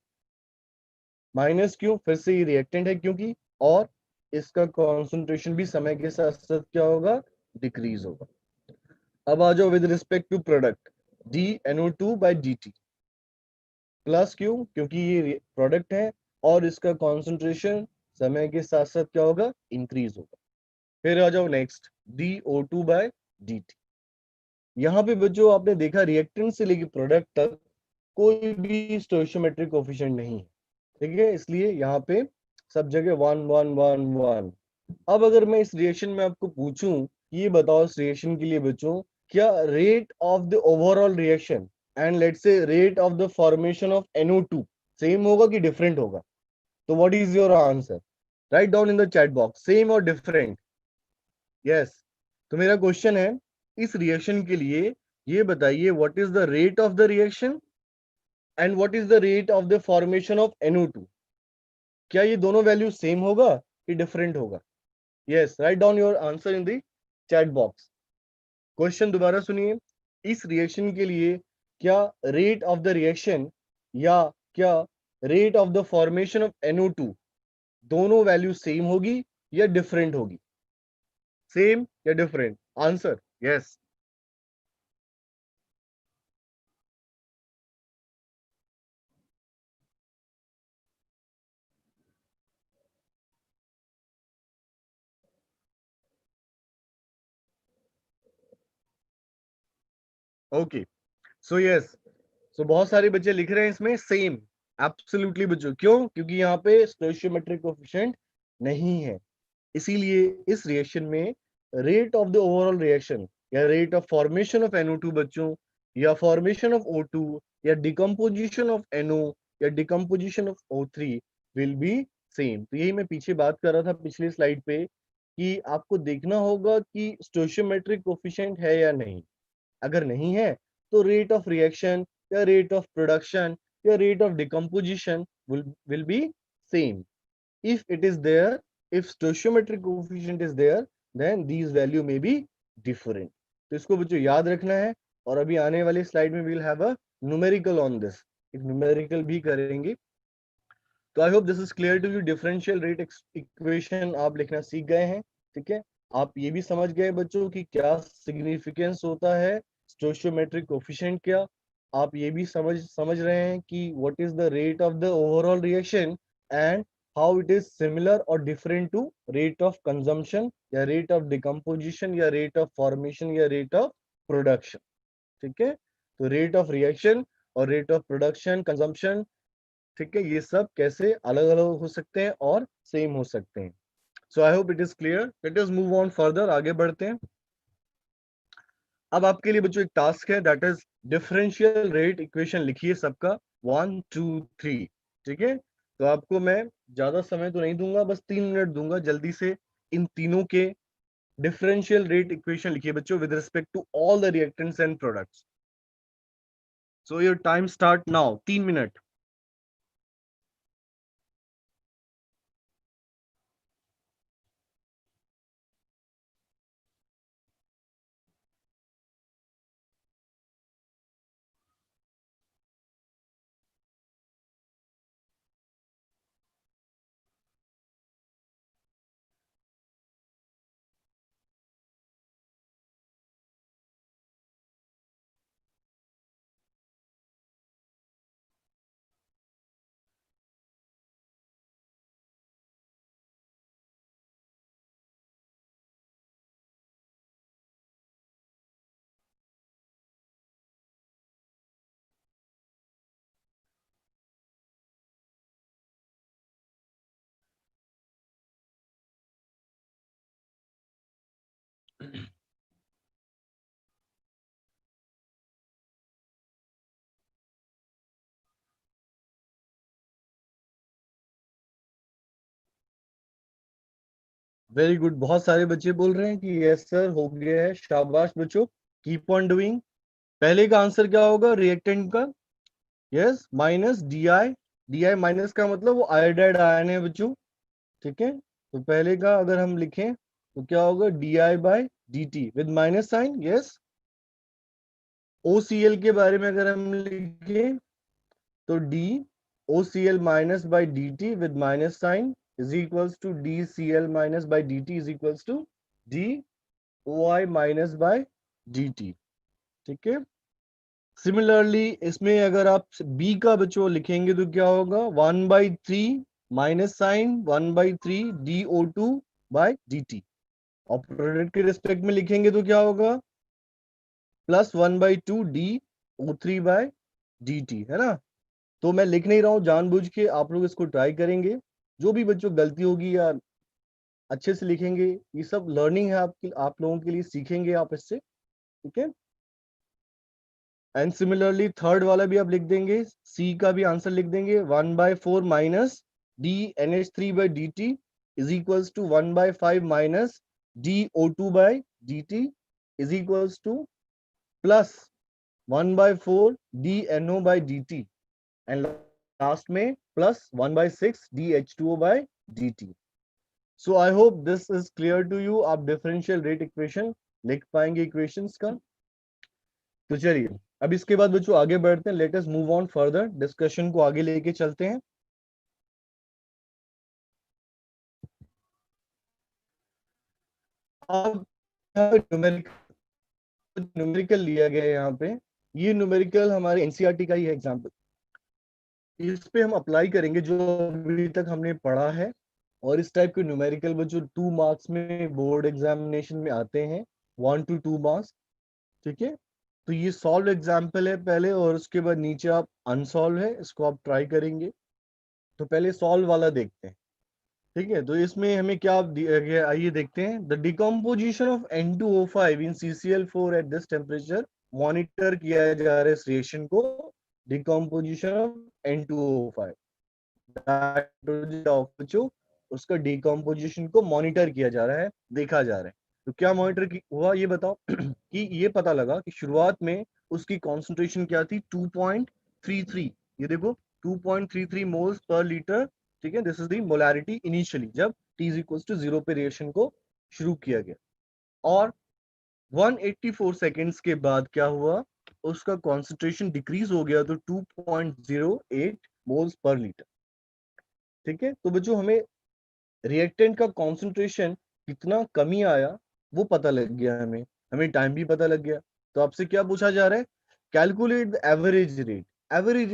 माइनस क्यों, फिर से ये रिएक्टेंट है क्योंकि, और इसका कॉन्सेंट्रेशन भी समय के साथ साथ क्या होगा, डिक्रीज होगा। अब आ जाओ with respect to product, DNO2/dt। Plus क्यों, क्योंकि ये प्रोडक्ट है और इसका कॉन्सेंट्रेशन समय के साथ साथ क्या होगा, इंक्रीज होगा। फिर आ जाओ नेक्स्ट, DO2/dt। यहाँ पे बच्चों आपने देखा रिएक्टेंट से लेके प्रोडक्ट तक कोई भी स्टोइचियोमेट्रिक कोएफिशिएंट नहीं है, ठीक है, इसलिए यहाँ पे सब जगह 1 1 1 1। अब अगर मैं इस रिएक्शन में आपको पूछूं, ये बताओ इस रिएक्शन के लिए बच्चों, क्या rate of the overall reaction and let's say rate of the formation of NO2 same होगा कि डिफरेंट होगा? तो what is your answer? Write down in the chat box, same और डिफरेंट। यस। तो मेरा क्वेश्चन है, इस रिएक्शन के लिए ये बताइए, what is the rate of the reaction and what is the rate of the formation of NO2? क्या ये दोनों वैल्यू सेम होगा कि डिफरेंट होगा? Yes, write down your answer in the chat box. Question दोबारा सुनिए, इस रिएक्शन के लिए क्या रेट ऑफ द रिएक्शन या क्या rate of the formation of NO2 दोनों वैल्यू सेम होगी या डिफरेंट होगी? सेम या different? Answer yes. Okay, so yes, so बहुत सारे बच्चे लिख रहे हैं इसमें सेम। एब्सोल्युटली बच्चों, क्यों? क्योंकि यहाँ पे स्टोइचियोमेट्रिक कोएफिशिएंट नहीं है, इसीलिए इस रिएक्शन में rate of the overall reaction या rate of formation of NO2 बच्चों, या फॉर्मेशन ऑफ O2, या डिकम्पोजिशन ऑफ NO, या decomposition of O3 will be same. तो यही मैं पीछे बात कर रहा था पिछली स्लाइड पे, कि आपको देखना होगा कि स्टोइचियोमेट्रिक कोएफिशिएंट है या नहीं। अगर नहीं है तो रेट ऑफ रिएक्शन या रेट ऑफ प्रोडक्शन या rate of decomposition will be same. If it is there, if stoichiometric coefficient is there, then these value may be different. तो इसको बच्चों याद रखना है, और अभी आने वाली स्लाइड में we'll have a numerical on this, एक numerical भी करेंगे। तो I hope this is clear to you. Differential rate equation आप लिखना सीख गए हैं, ठीक है। आप ये भी समझ गए बच्चों कि क्या सिग्निफिकेंस होता है स्टोइचियोमेट्रिक कोएफिशिएंट क्या। आप ये भी समझ रहे हैं कि what is the rate of the overall reaction and how it is similar और different to rate of consumption या रेट ऑफ डिकम्पोजिशन या रेट ऑफ फॉर्मेशन या रेट ऑफ प्रोडक्शन, ठीक है। तो रेट ऑफ रिएक्शन और रेट ऑफ प्रोडक्शन, कंजम्पशन, ठीक है, ये सब कैसे अलग अलग हो सकते हैं और सेम हो सकते हैं। So I hope it is clear. Let us move on further, आगे बढ़ते हैं। अब आपके लिए बच्चों एक टास्क है, that is differential rate equation लिखिए सबका 1 2 3। ठीक है, तो आपको मैं ज्यादा समय तो नहीं दूंगा, बस 3 मिनट दूंगा, जल्दी से इन तीनों के डिफरेंशियल रेट इक्वेशन लिखिए बच्चों with respect to all the reactants and products. So your time start now, 3 minute. Very good, बहुत सारे बच्चे बोल रहे हैं कि यस सर हो गया है, शाबाश बच्चों, कीप ऑन डूइंग। पहले का आंसर क्या होगा रिएक्टेंट का? Yes, minus D I. D I minus का मतलब वो आयोडाइड आयन है बच्चों। ठीक है, तो पहले का अगर हम लिखें तो क्या होगा, D I by D T with minus sign. Yes, O C L के बारे में अगर हम लिखें तो D O C L minus by D T with minus sign is equals to D C L minus by D T is equals to D O I minus by D T. ठीक है, similarly इसमें अगर आप B का बच्चों लिखेंगे तो क्या होगा, 1/3 minus sign 1/3 D O two by D T. और प्रोडक्ट के रिस्पेक्ट में लिखेंगे तो क्या होगा, plus 1/2 D O three by D T, है ना। तो मैं लिख नहीं रहा हूं जानबूझ के, आप लोग इसको ट्राई करेंगे, जो भी बच्चों गलती होगी या अच्छे से लिखेंगे, ये सब लर्निंग है आपकी, आप लोगों के लिए, सीखेंगे आप इससे। ठीक है, एंड सिमिलरली थर्ड वाला भी आप लिख देंगे, सी का भी आंसर लिख देंगे, 1/4 minus D N H three by D T is equals to 1/5 minus D O two by D T is equals to plus 1/4 D N O by D T, and last में plus 1/6 D H two O by D T. So I hope this is clear to you. आप differential rate equation लिख पाएंगे equations का। तो चलिए अब इसके बाद बच्चों आगे बढ़ते हैं, late us move on further, discussion को आगे लेके चलते हैं। अब न्यूमेरिकल लिया गया है यहाँ पे, ये न्यूमेरिकल हमारे एनसीईआरटी का ही है एग्जाम्पल, इस पे हम अप्लाई करेंगे जो अभी तक हमने पढ़ा है। और इस टाइप के न्यूमेरिकल बच्चों 2 मार्क्स में बोर्ड एग्जामिनेशन में आते हैं, 1 to 2 मार्क्स। ठीक है, तो ये सॉल्व एग्जाम्पल है पहले, और उसके बाद नीचे आप अनसॉल्व है, इसको आप ट्राई करेंगे। तो पहले सॉल्व वाला देखते हैं। ठीक है, तो इसमें हमें क्या दिया गया, आइए देखते हैं। The decomposition of N2O5 in CCl4 at this temperature, monitor किया जा रहा है इस रिएक्शन को, डिकम्पोजिशन ऑफ N2O5 जो उसका डिकम्पोजिशन को मॉनिटर किया जा रहा है, देखा जा रहा है। तो क्या मॉनिटर हुआ ये बताओ कि ये पता लगा कि शुरुआत में उसकी कॉन्सेंट्रेशन क्या थी, 2.33। ये देखो 2.33 मोल्स पर लीटर। ठीक है, this is the molarity initially, जब T इज इक्वल टू 0 पे रिएक्शन को शुरू किया गया। और 184 सेकेंड्स के बाद क्या हुआ, उसका कॉन्सेंट्रेशन डिक्रीज हो गया तो 2.08 मोल्स पर लीटर। ठीक है, तो बच्चों हमें रिएक्टेंट का कॉन्सेंट्रेशन कितना कमी आया वो पता लग गया, हमें हमें टाइम भी पता लग गया। तो आपसे क्या पूछा जा रहा है, calculate the average rate. Average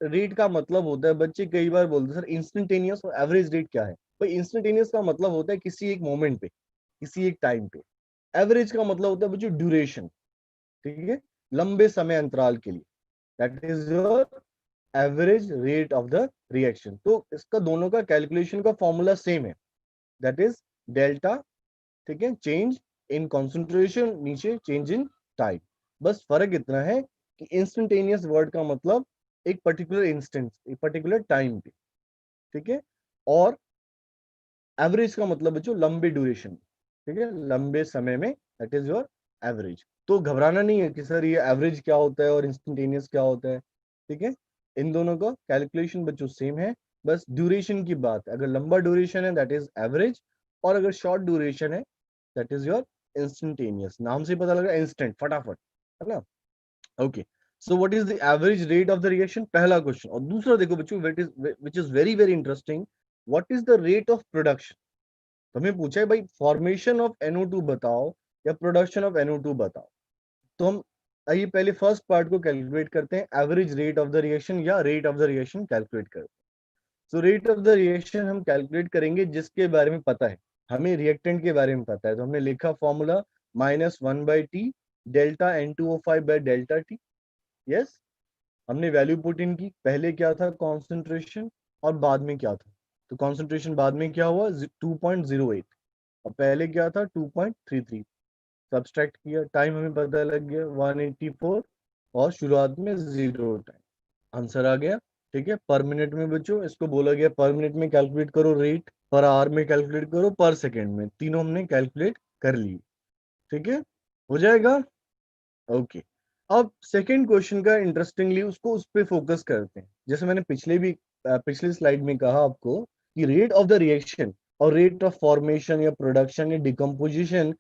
rate का मतलब होता है, बच्चे कई बार बोलते हैं सर इंस्टेंटेनियस और एवरेज रेट क्या है। भाई इंस्टेंटेनियस का मतलब होता है किसी एक मोमेंट पे, किसी एक टाइम पे। एवरेज का मतलब होता है बच्चों ड्यूरेशन। ठीक है, लंबे समय अंतराल के लिए, that is your average rate of the reaction. तो इसका दोनों का कैलकुलेशन का फॉर्मूला सेम है, दैट इज डेल्टा। ठीक है, चेंज इन कॉन्सेंट्रेशन, नीचे चेंज इन टाइम। बस फर्क इतना है कि इंस्टेंटेनियस वर्ड का मतलब एक पर्टिकुलर इंस्टेंस, एक पर्टिकुलर टाइम पे, ठीक है, और एवरेज का मतलब बच्चों लंबे ड्यूरेशन, ठीक है, लंबे समय में, दैट इज योर एवरेज। तो घबराना नहीं है कि सर ये एवरेज क्या होता है और इंस्टेंटेनियस क्या होता है, ठीक है, इन दोनों का कैलकुलेशन बच्चों सेम है, बस ड्यूरेशन की बात है। अगर लंबा ड्यूरेशन है दैट इज एवरेज, और अगर शॉर्ट ड्यूरेशन है दैट इज योर इंस्टेंटेनियस। नाम से ही पता लग रहा है इंस्टेंट, फटाफट, है ना। Okay, so what is the average rate of the reaction, पहला क्वेश्चन। और दूसरा देखो बच्चों, which is very very interesting, what is the rate of production. तो हमें पूछा है भाई फॉर्मेशन ऑफ NO2 बताओ या प्रोडक्शन ऑफ NO2 बताओ। तो हम आइए पहले फर्स्ट पार्ट को कैलकुलेट करते हैं, average rate of the reaction या rate of the reaction calculate करते हैं। So rate of the reaction हम कैलकुलेट करेंगे जिसके बारे में पता है, हमें रिएक्टेंट के बारे में पता है। तो हमने लिखा formula -1/T delta N2O5 bye delta T. Yes, हमने वैल्यू पुट इन की, पहले क्या था कॉन्सेंट्रेशन और बाद में क्या था। तो कॉन्सेंट्रेशन बाद में क्या हुआ 2.08, और पहले क्या था 2.33। सब्सट्रैक्ट किया, टाइम हमें पता लग गया 184, और शुरुआत में 0 टाइम, आंसर आ गया। ठीक है, पर मिनट में बच्चों इसको बोला गया पर मिनट में कैलकुलेट करो रेट, पर आवर में कैलकुलेट करो, पर सेकेंड में, तीनों हमने कैलकुलेट कर ली। ठीक है, हो जाएगा। ओके, अब सेकंड क्वेश्चन का इंटरेस्टिंगली उसको उस पे फोकस करते हैं। जैसे मैंने पिछली स्लाइड में कहा आपको कि रेट ऑफ द रिएक्शन और रेट ऑफ फॉर्मेशन या प्रोडक्शन या डिकम्पोजिशन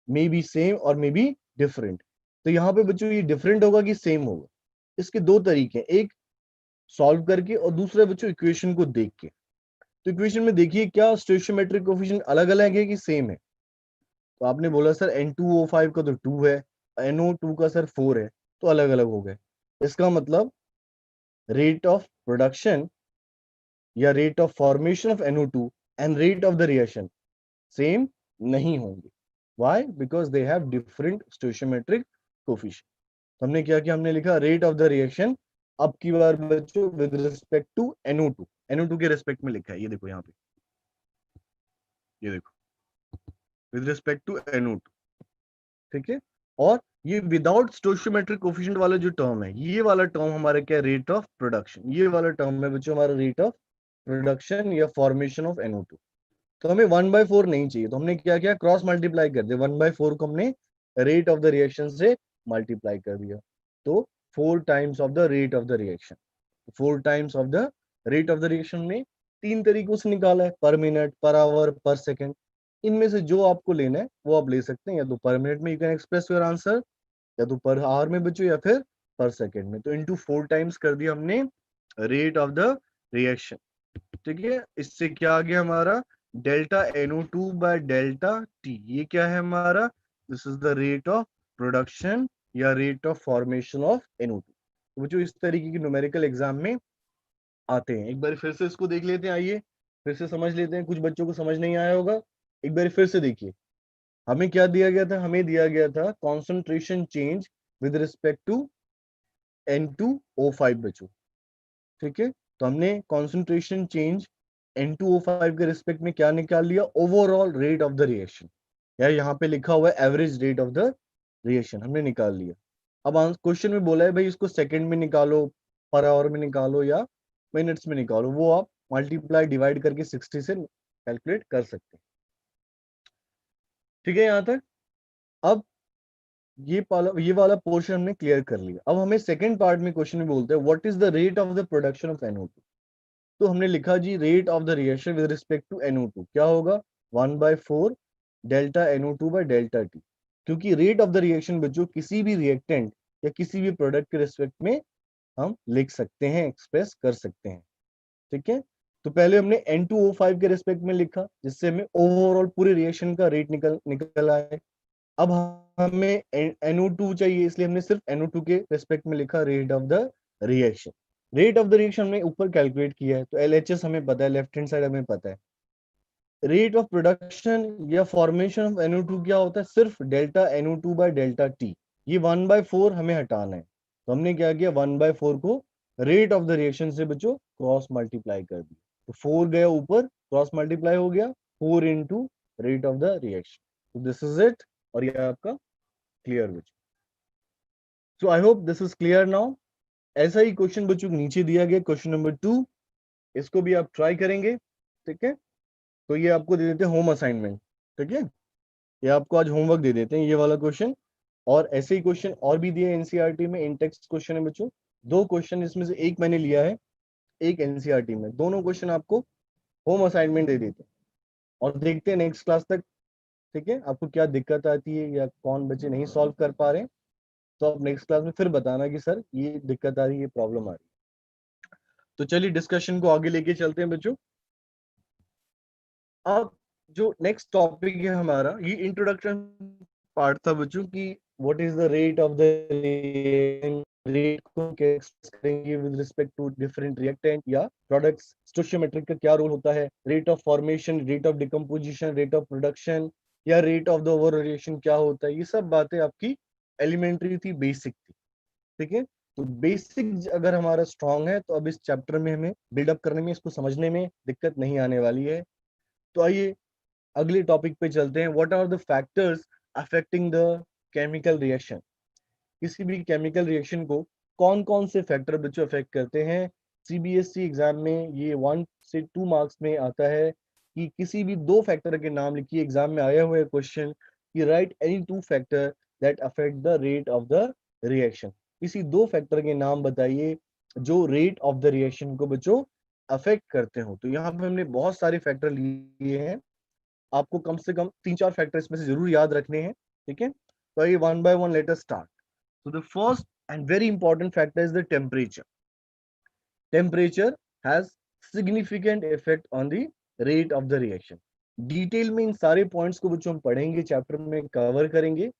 मे बी सेम और मे बी डिफरेंट। तो यहाँ पे बच्चों ये डिफरेंट होगा कि सेम होगा, इसके दो तरीके हैं, एक सॉल्व करके और दूसरा बच्चों इक्वेशन को देख के। तो इक्वेशन में देखिए क्या स्टोइचियोमेट्रिक कोएफिशिएंट अलग अलग है कि सेम है। तो आपने बोला सर N2O5 का तो 2 है, NO2 का सर 4 है, तो अलग अलग हो गए। इसका मतलब रेट ऑफ प्रोडक्शन या rate of formation of NO2 and rate of the reaction same नहीं होंगे। Why? Because they have different stoichiometric coefficient. हमने क्या किया, हमने लिखा रेट ऑफ द रिएक्शन, अब की बार बच्चों with respect to NO2, NO2 के रिस्पेक्ट में लिखा है, ये देखो यहाँ पे, ये देखो विद रिस्पेक्ट टू NO2, ठीक है। और ये विदाउट स्टोइचियोमेट्रिक कोएफिशिएंट वाला जो टर्म है, ये वाला टर्म हमारा क्या, रेट ऑफ प्रोडक्शन, ये वाला टर्म है बच्चों हमारा रेट ऑफ प्रोडक्शन या फॉर्मेशन ऑफ NO2। तो हमें 1/4 नहीं चाहिए, तो हमने क्या किया, क्रॉस मल्टीप्लाई कर दिया, 1/4 को हमने रेट ऑफ द रिएक्शन से मल्टीप्लाई कर दिया। तो 4 times of the rate of the reaction, 4 times of the rate of the reaction में तीन तरीकों से निकाला है, पर मिनट, पर आवर, पर सेकेंड। इनमें से जो आपको लेना है वो आप ले सकते हैं, या तो पर मिनट में you can express your answer, या तो पर आवर में बच्चों, या फिर पर सेकेंड में। तो इनटू 4 टाइम्स कर दिया हमने रेट ऑफ द रिएक्शन। ठीक है, इससे क्या आ गया हमारा delta NO2 by delta T. ये क्या है हमारा, this is the rate of production या rate of formation of NO2। तो बच्चों इस तरीके की न्यूमेरिकल एग्जाम में आते हैं। एक बार फिर से इसको देख लेते हैं, आइए फिर से समझ लेते हैं, कुछ बच्चों को समझ नहीं आया होगा। एक बार फिर से देखिए, हमें क्या दिया गया था, हमें दिया गया था concentration change with respect to N2O5 बच्चों। ठीक है, तो हमने कॉन्सेंट्रेशन चेंज N2O5 के रिस्पेक्ट में क्या निकाल लिया, overall rate of the reaction, या यहाँ पे लिखा हुआ है average rate of the reaction, हमने निकाल लिया। अब क्वेश्चन में बोला है भाई इसको सेकंड में निकालो, पर आवर में निकालो, या मिनट्स में निकालो, वो आप मल्टीप्लाई डिवाइड करके 60 से कैलकुलेट कर सकते हैं। ठीक है यहाँ तक। अब ये वाला पोर्शन हमने क्लियर कर लिया। अब हमें सेकंड पार्ट में क्वेश्चन में बोलते हैं what is the rate of the production of NO2। तो हमने लिखा जी rate of the reaction with respect to NO2 क्या होगा, 1/4 delta NO2 by delta T. क्योंकि रेट ऑफ द रिएक्शन बच्चों किसी भी रिएक्टेंट या किसी भी प्रोडक्ट के रिस्पेक्ट में हम लिख सकते हैं, एक्सप्रेस कर सकते हैं। ठीक है, तो पहले हमने N2O5 के रिस्पेक्ट में लिखा, जिससे हमें ओवरऑल पूरे रिएक्शन का रेट निकल आए। अब हमें NO2 चाहिए, इसलिए हमने सिर्फ NO2 के रेस्पेक्ट में लिखा rate of the reaction. Rate of the reaction हमने ऊपर कैलकुलेट किया है, तो LHS हमें पता है, लेफ्ट हैंड साइड हमें पता है। रेट ऑफ प्रोडक्शन या फॉर्मेशन ऑफ NO2 क्या होता है, सिर्फ delta NO2 by delta T. ये 1/4 हमें हटाना है, तो हमने क्या किया, 1/4 को रेट ऑफ द रिएक्शन से बच्चों क्रॉस मल्टीप्लाई कर दिया, तो 4 गया ऊपर, क्रॉस मल्टीप्लाई हो गया 4 into rate of the reaction. तो दिस इज इट, और ये आपका क्लियर बच्चों। So I hope this is clear now. ऐसा ही क्वेश्चन बच्चों को नीचे दिया गया, क्वेश्चन नंबर 2, इसको भी आप ट्राई करेंगे, ठीक है। तो ये आपको दे देते हैं होम असाइनमेंट, ठीक है। ये आपको आज होमवर्क दे देते हैं ये वाला क्वेश्चन। और ऐसे ही क्वेश्चन और भी दिए एनसीईआरटी में, इन टेक्स्ट क्वेश्चन है बच्चों। 2 क्वेश्चन इसमें से एक मैंने लिया है, एक एनसीईआरटी में, दोनों क्वेश्चन आपको होम असाइनमेंट दे देते हैं। और देखते हैं नेक्स्ट क्लास तक, ठीक है, आपको क्या दिक्कत आती है या कौन बच्चे नहीं सॉल्व कर पा रहे हैं। तो आप नेक्स्ट क्लास में फिर बताना कि सर ये दिक्कत आ रही है, ये प्रॉब्लम आ रही है। तो चलिए डिस्कशन को आगे लेके चलते हैं बच्चों। अब जो नेक्स्ट टॉपिक है हमारा, ये इंट्रोडक्शन पार्ट था बच्चों की, what is the rate of the rate को कैसे एक्सप्रेस करेंगे with respect to different reactant या प्रोडक्ट्स, स्टोइचियोमेट्रिक का क्या रोल होता है, rate of formation, rate of decomposition, rate of production या rate of the over reaction क्या होता है। ये सब बातें आपकी एलिमेंट्री थी, बेसिक थी, ठीक है। तो बेसिक अगर हमारा स्ट्रांग है तो अब इस चैप्टर में हमें बिल्डअप करने में, इसको समझने में दिक्कत नहीं आने वाली है। तो आइए अगले टॉपिक पे चलते हैं। What are the factors affecting the chemical reaction. किसी भी केमिकल रिएक्शन को कौन कौन से फैक्टर बच्चों अफेक्ट करते हैं। सीबीएसई एग्जाम में ये 1 से 2 मार्क्स में आता है कि किसी भी 2 फैक्टर के नाम लिखिए। एग्जाम में आया हुआ है क्वेश्चन कि right any 2 factor that affect the rate of the reaction. किसी 2 फैक्टर के नाम बताइए जो रेट ऑफ द रिएक्शन को बच्चों अफेक्ट करते हो। तो यहाँ पे हमने बहुत सारे फैक्टर लिए हैं, आपको कम से कम 3-4 फैक्टर इसमें से जरूर याद रखने हैं, ठीक है। तो ये one by one let us start. So the first and very important factor is the temperature. Temperature has significant effect on the rate of the reaction. Detail में इन सारे पॉइंट्स को बच्चों हम पढ़ेंगे, चैप्टर में कवर करेंगे।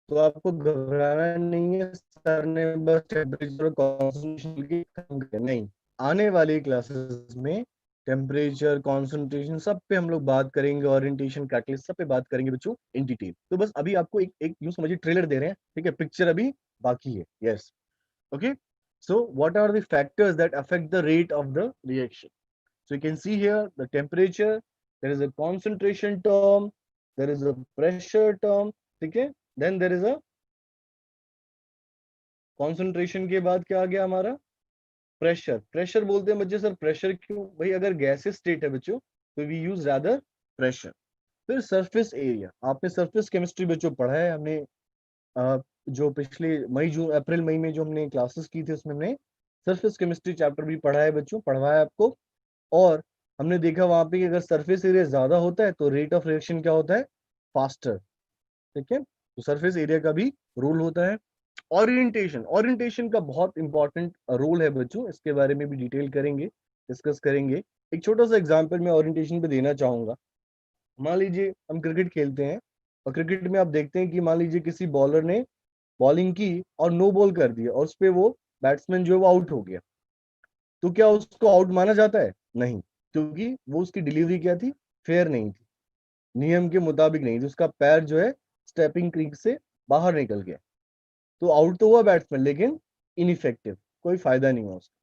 तो आपको घबराना नहीं है, सर ने बस टेम्परेचर कॉन्सेंट्रेशन की खत्म कर, नहीं, आने वाली क्लासेस में टेम्परेचर कॉन्सेंट्रेशन सब पे हम लोग बात करेंगे, ओरिएंटेशन कैटलिस्ट सब पे बात करेंगे बच्चों इन डिटेल। तो बस अभी आपको एक एक यूं समझिए ट्रेलर दे रहे हैं, ठीक है, पिक्चर अभी बाकी है। Yes, okay. So what are the factors that affect the rate of the reaction? So you can see here the temperature, there is a concentration term, there is a pressure term, ठीक है। Then there is a concentration के बाद क्या आ गया हमारा, pressure. Pressure बोलते हैं बच्चे, सर प्रेशर क्यों भाई, अगर गैसेस स्टेट है बच्चों तो वी यूज रादर प्रेशर। फिर सरफेस एरिया, आपने सरफेस केमिस्ट्री बच्चों पढ़ा है, हमने जो पिछले मई जून अप्रैल मई में जो हमने क्लासेस की थी उसमें हमने सरफेस केमिस्ट्री चैप्टर भी पढ़ा है बच्चों, पढ़वाया आपको। और हमने देखा वहां पे कि अगर सरफेस एरिया ज्यादा होता है तो रेट ऑफ रिएक्शन क्या होता है, फास्टर, ठीक है। तो सरफेस एरिया का भी रोल होता है। ओरिएंटेशन, ओरिएंटेशन का बहुत इंपॉर्टेंट रोल है बच्चों, इसके बारे में भी डिटेल करेंगे, डिस्कस करेंगे। एक छोटा सा एग्जांपल मैं ओरिएंटेशन पे देना चाहूंगा। मान लीजिए हम क्रिकेट खेलते हैं, और क्रिकेट में आप देखते हैं कि मान लीजिए किसी बॉलर ने बॉलिंग की और नो बॉल कर दिया और उस पे वो बैट्समैन जो है वो आउट हो गया, तो क्या उसको आउट माना जाता है? नहीं, क्योंकि वो उसकी डिलीवरी क्या थी, फेयर नहीं थी, नियम के मुताबिक नहीं थी, उसका पैर जो है स्टेपिंग क्रीक से बाहर निकल गया। तो आउट तो हुआ बैट्समैन, लेकिन इनइफेक्टिव, कोई फायदा नहीं हुआ उसका।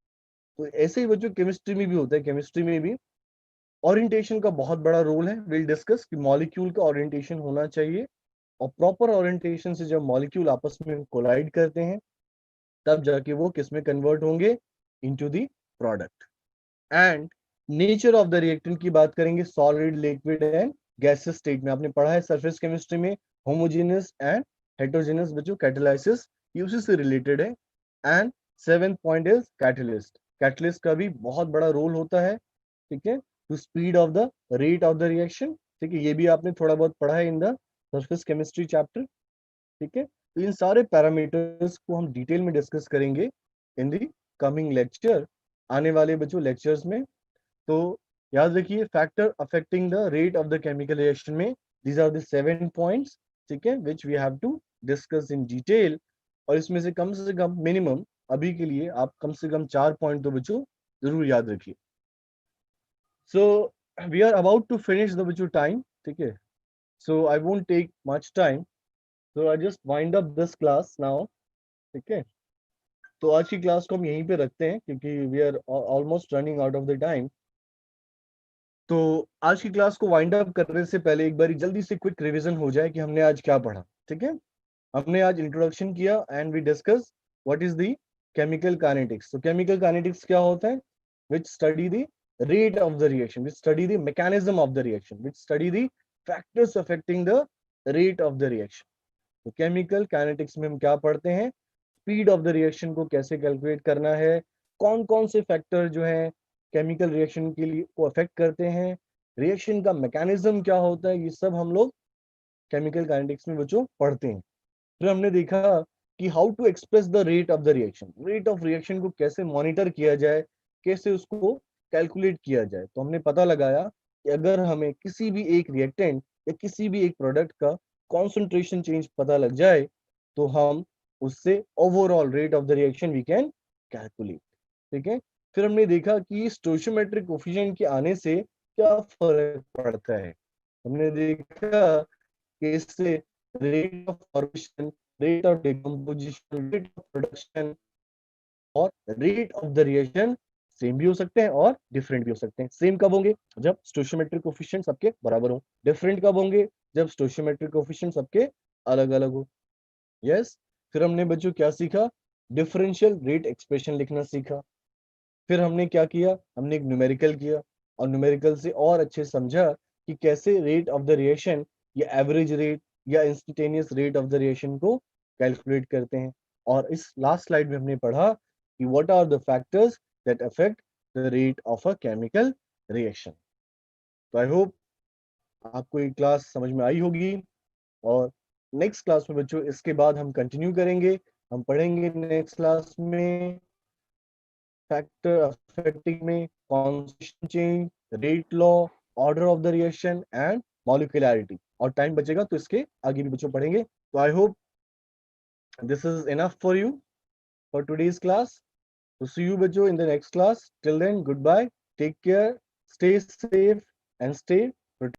तो ऐसे ही बच्चों केमिस्ट्री में भी होता है, केमिस्ट्री में भी ओरिएंटेशन का बहुत बड़ा रोल है। विल डिस्कस कि मॉलिक्यूल का ओरिएंटेशन होना चाहिए, और प्रॉपर ओरिएंटेशन से जब मॉलिक्यूल आपस में कोलाइड करते हैं तब जाके वो किस में कन्वर्ट होंगे, into the product. And nature of the reactant की बात करेंगे, solid, liquid and gases state में आपने पढ़ा है सरफेस केमिस्ट्री में, होमोजेनियस एंड हेटेरोजेनियस बच्चों, कैटालाइसिस ये उसी से रिलेटेड है। And 7th point is catalyst. Catalyst का भी बहुत बड़ा रोल होता है, ठीक है, to speed of the rate of the reaction, ठीक है। ये भी आपने थोड़ा बहुत पढ़ा है in the surface chemistry chapter, ठीक है। तो इन सारे पैरामीटर्स को हम डिटेल में डिस्कस करेंगे इन दी कमिंग लेक्चर, आने वाले बच्चों लेक्चर्स में। तो याद रखिए, factor affecting the rate of the chemical reaction में दीज आर द 7 पॉइंट्स, ठीक है, which we have to discuss in detail. और इसमें से कम मिनिमम अभी के लिए आप कम से कम 4 पॉइंट तो बच्चों जरूर याद रखिए। So we are about to finish the बच्चों टाइम, ठीक है। So I won't take much time, so I just wind up this class now, ठीक है। तो आज की क्लास को हम यहीं पे रखते हैं क्योंकि we are almost running out of the time. तो आज की क्लास को वाइंड अप करने से पहले एक बार जल्दी से क्विक रिवीजन हो जाए कि हमने आज क्या पढ़ा, ठीक है। हमने आज इंट्रोडक्शन किया and we discuss what is the chemical kinetics. तो केमिकल काइनेटिक्स क्या होता है? which study the rate of the reaction, which study the mechanism of the reaction, which study the factors affecting the rate of the reaction. तो chemical kinetics में हम क्या पढ़ते हैं? स्पीड ऑफ द रिएक्शन को कैसे कैलकुलेट करना है, कौन कौन से फैक्टर जो है केमिकल रिएक्शन के लिए को अफेक्ट करते हैं, रिएक्शन का मैकेनिज्म क्या होता है, ये सब हम लोग केमिकल काइनेटिक्स में बच्चों पढ़ते हैं। फिर हमने देखा कि how to express the rate of the reaction, rate of reaction को कैसे मॉनिटर किया जाए, कैसे उसको कैलकुलेट किया जाए। तो हमने पता लगाया कि अगर हमें किसी भी एक रिएक्टेंट या किसी भी एक प्रोडक्ट का कॉन्सेंट्रेशन चेंज पता लग जाए तो हम उससे overall rate of the reaction we can calculate. ठीक है। फिर हमने देखा कि स्टोइचियोमेट्रिक कोफिशिएंट के आने से क्या फर्क पड़ता है। हमने देखा कि इससे rate of formation, rate of decomposition, rate of production और rate of the reaction same भी हो सकते हैं और डिफरेंट भी हो सकते हैं। सेम कब होंगे? जब स्टोइचियोमेट्रिक कोफिशिएंट सबके बराबर हो। डिफरेंट कब होंगे? जब स्टोइचियोमेट्रिक कोफिशिएंट सबके अलग अलग हो। यस। फिर हमने बच्चों क्या सीखा? डिफरेंशियल रेट एक्सप्रेशन लिखना सीखा। फिर हमने क्या किया? हमने एक न्यूमेरिकल किया और न्यूमेरिकल से और अच्छे समझा कि कैसे रेट ऑफ द रिएक्शन या एवरेज रेट या instantaneous rate of the reaction को कैलकुलेट करते हैं। और इस लास्ट स्लाइड में हमने पढ़ा कि what are the factors that affect the rate of a chemical reaction. तो आई होप आपको ये क्लास समझ में आई होगी और नेक्स्ट क्लास में बच्चों इसके बाद हम कंटिन्यू करेंगे। हम पढ़ेंगे नेक्स्ट क्लास में फैक्टर अफेक्टिंग में constant change, rate law, order of the reaction and molecularity. और टाइम बचेगा तो इसके आगे भी बच्चों पढ़ेंगे। तो I hope this is enough for you for today's class. तो सी यू बच्चों in the next class. Till then goodbye, take care, stay safe and stay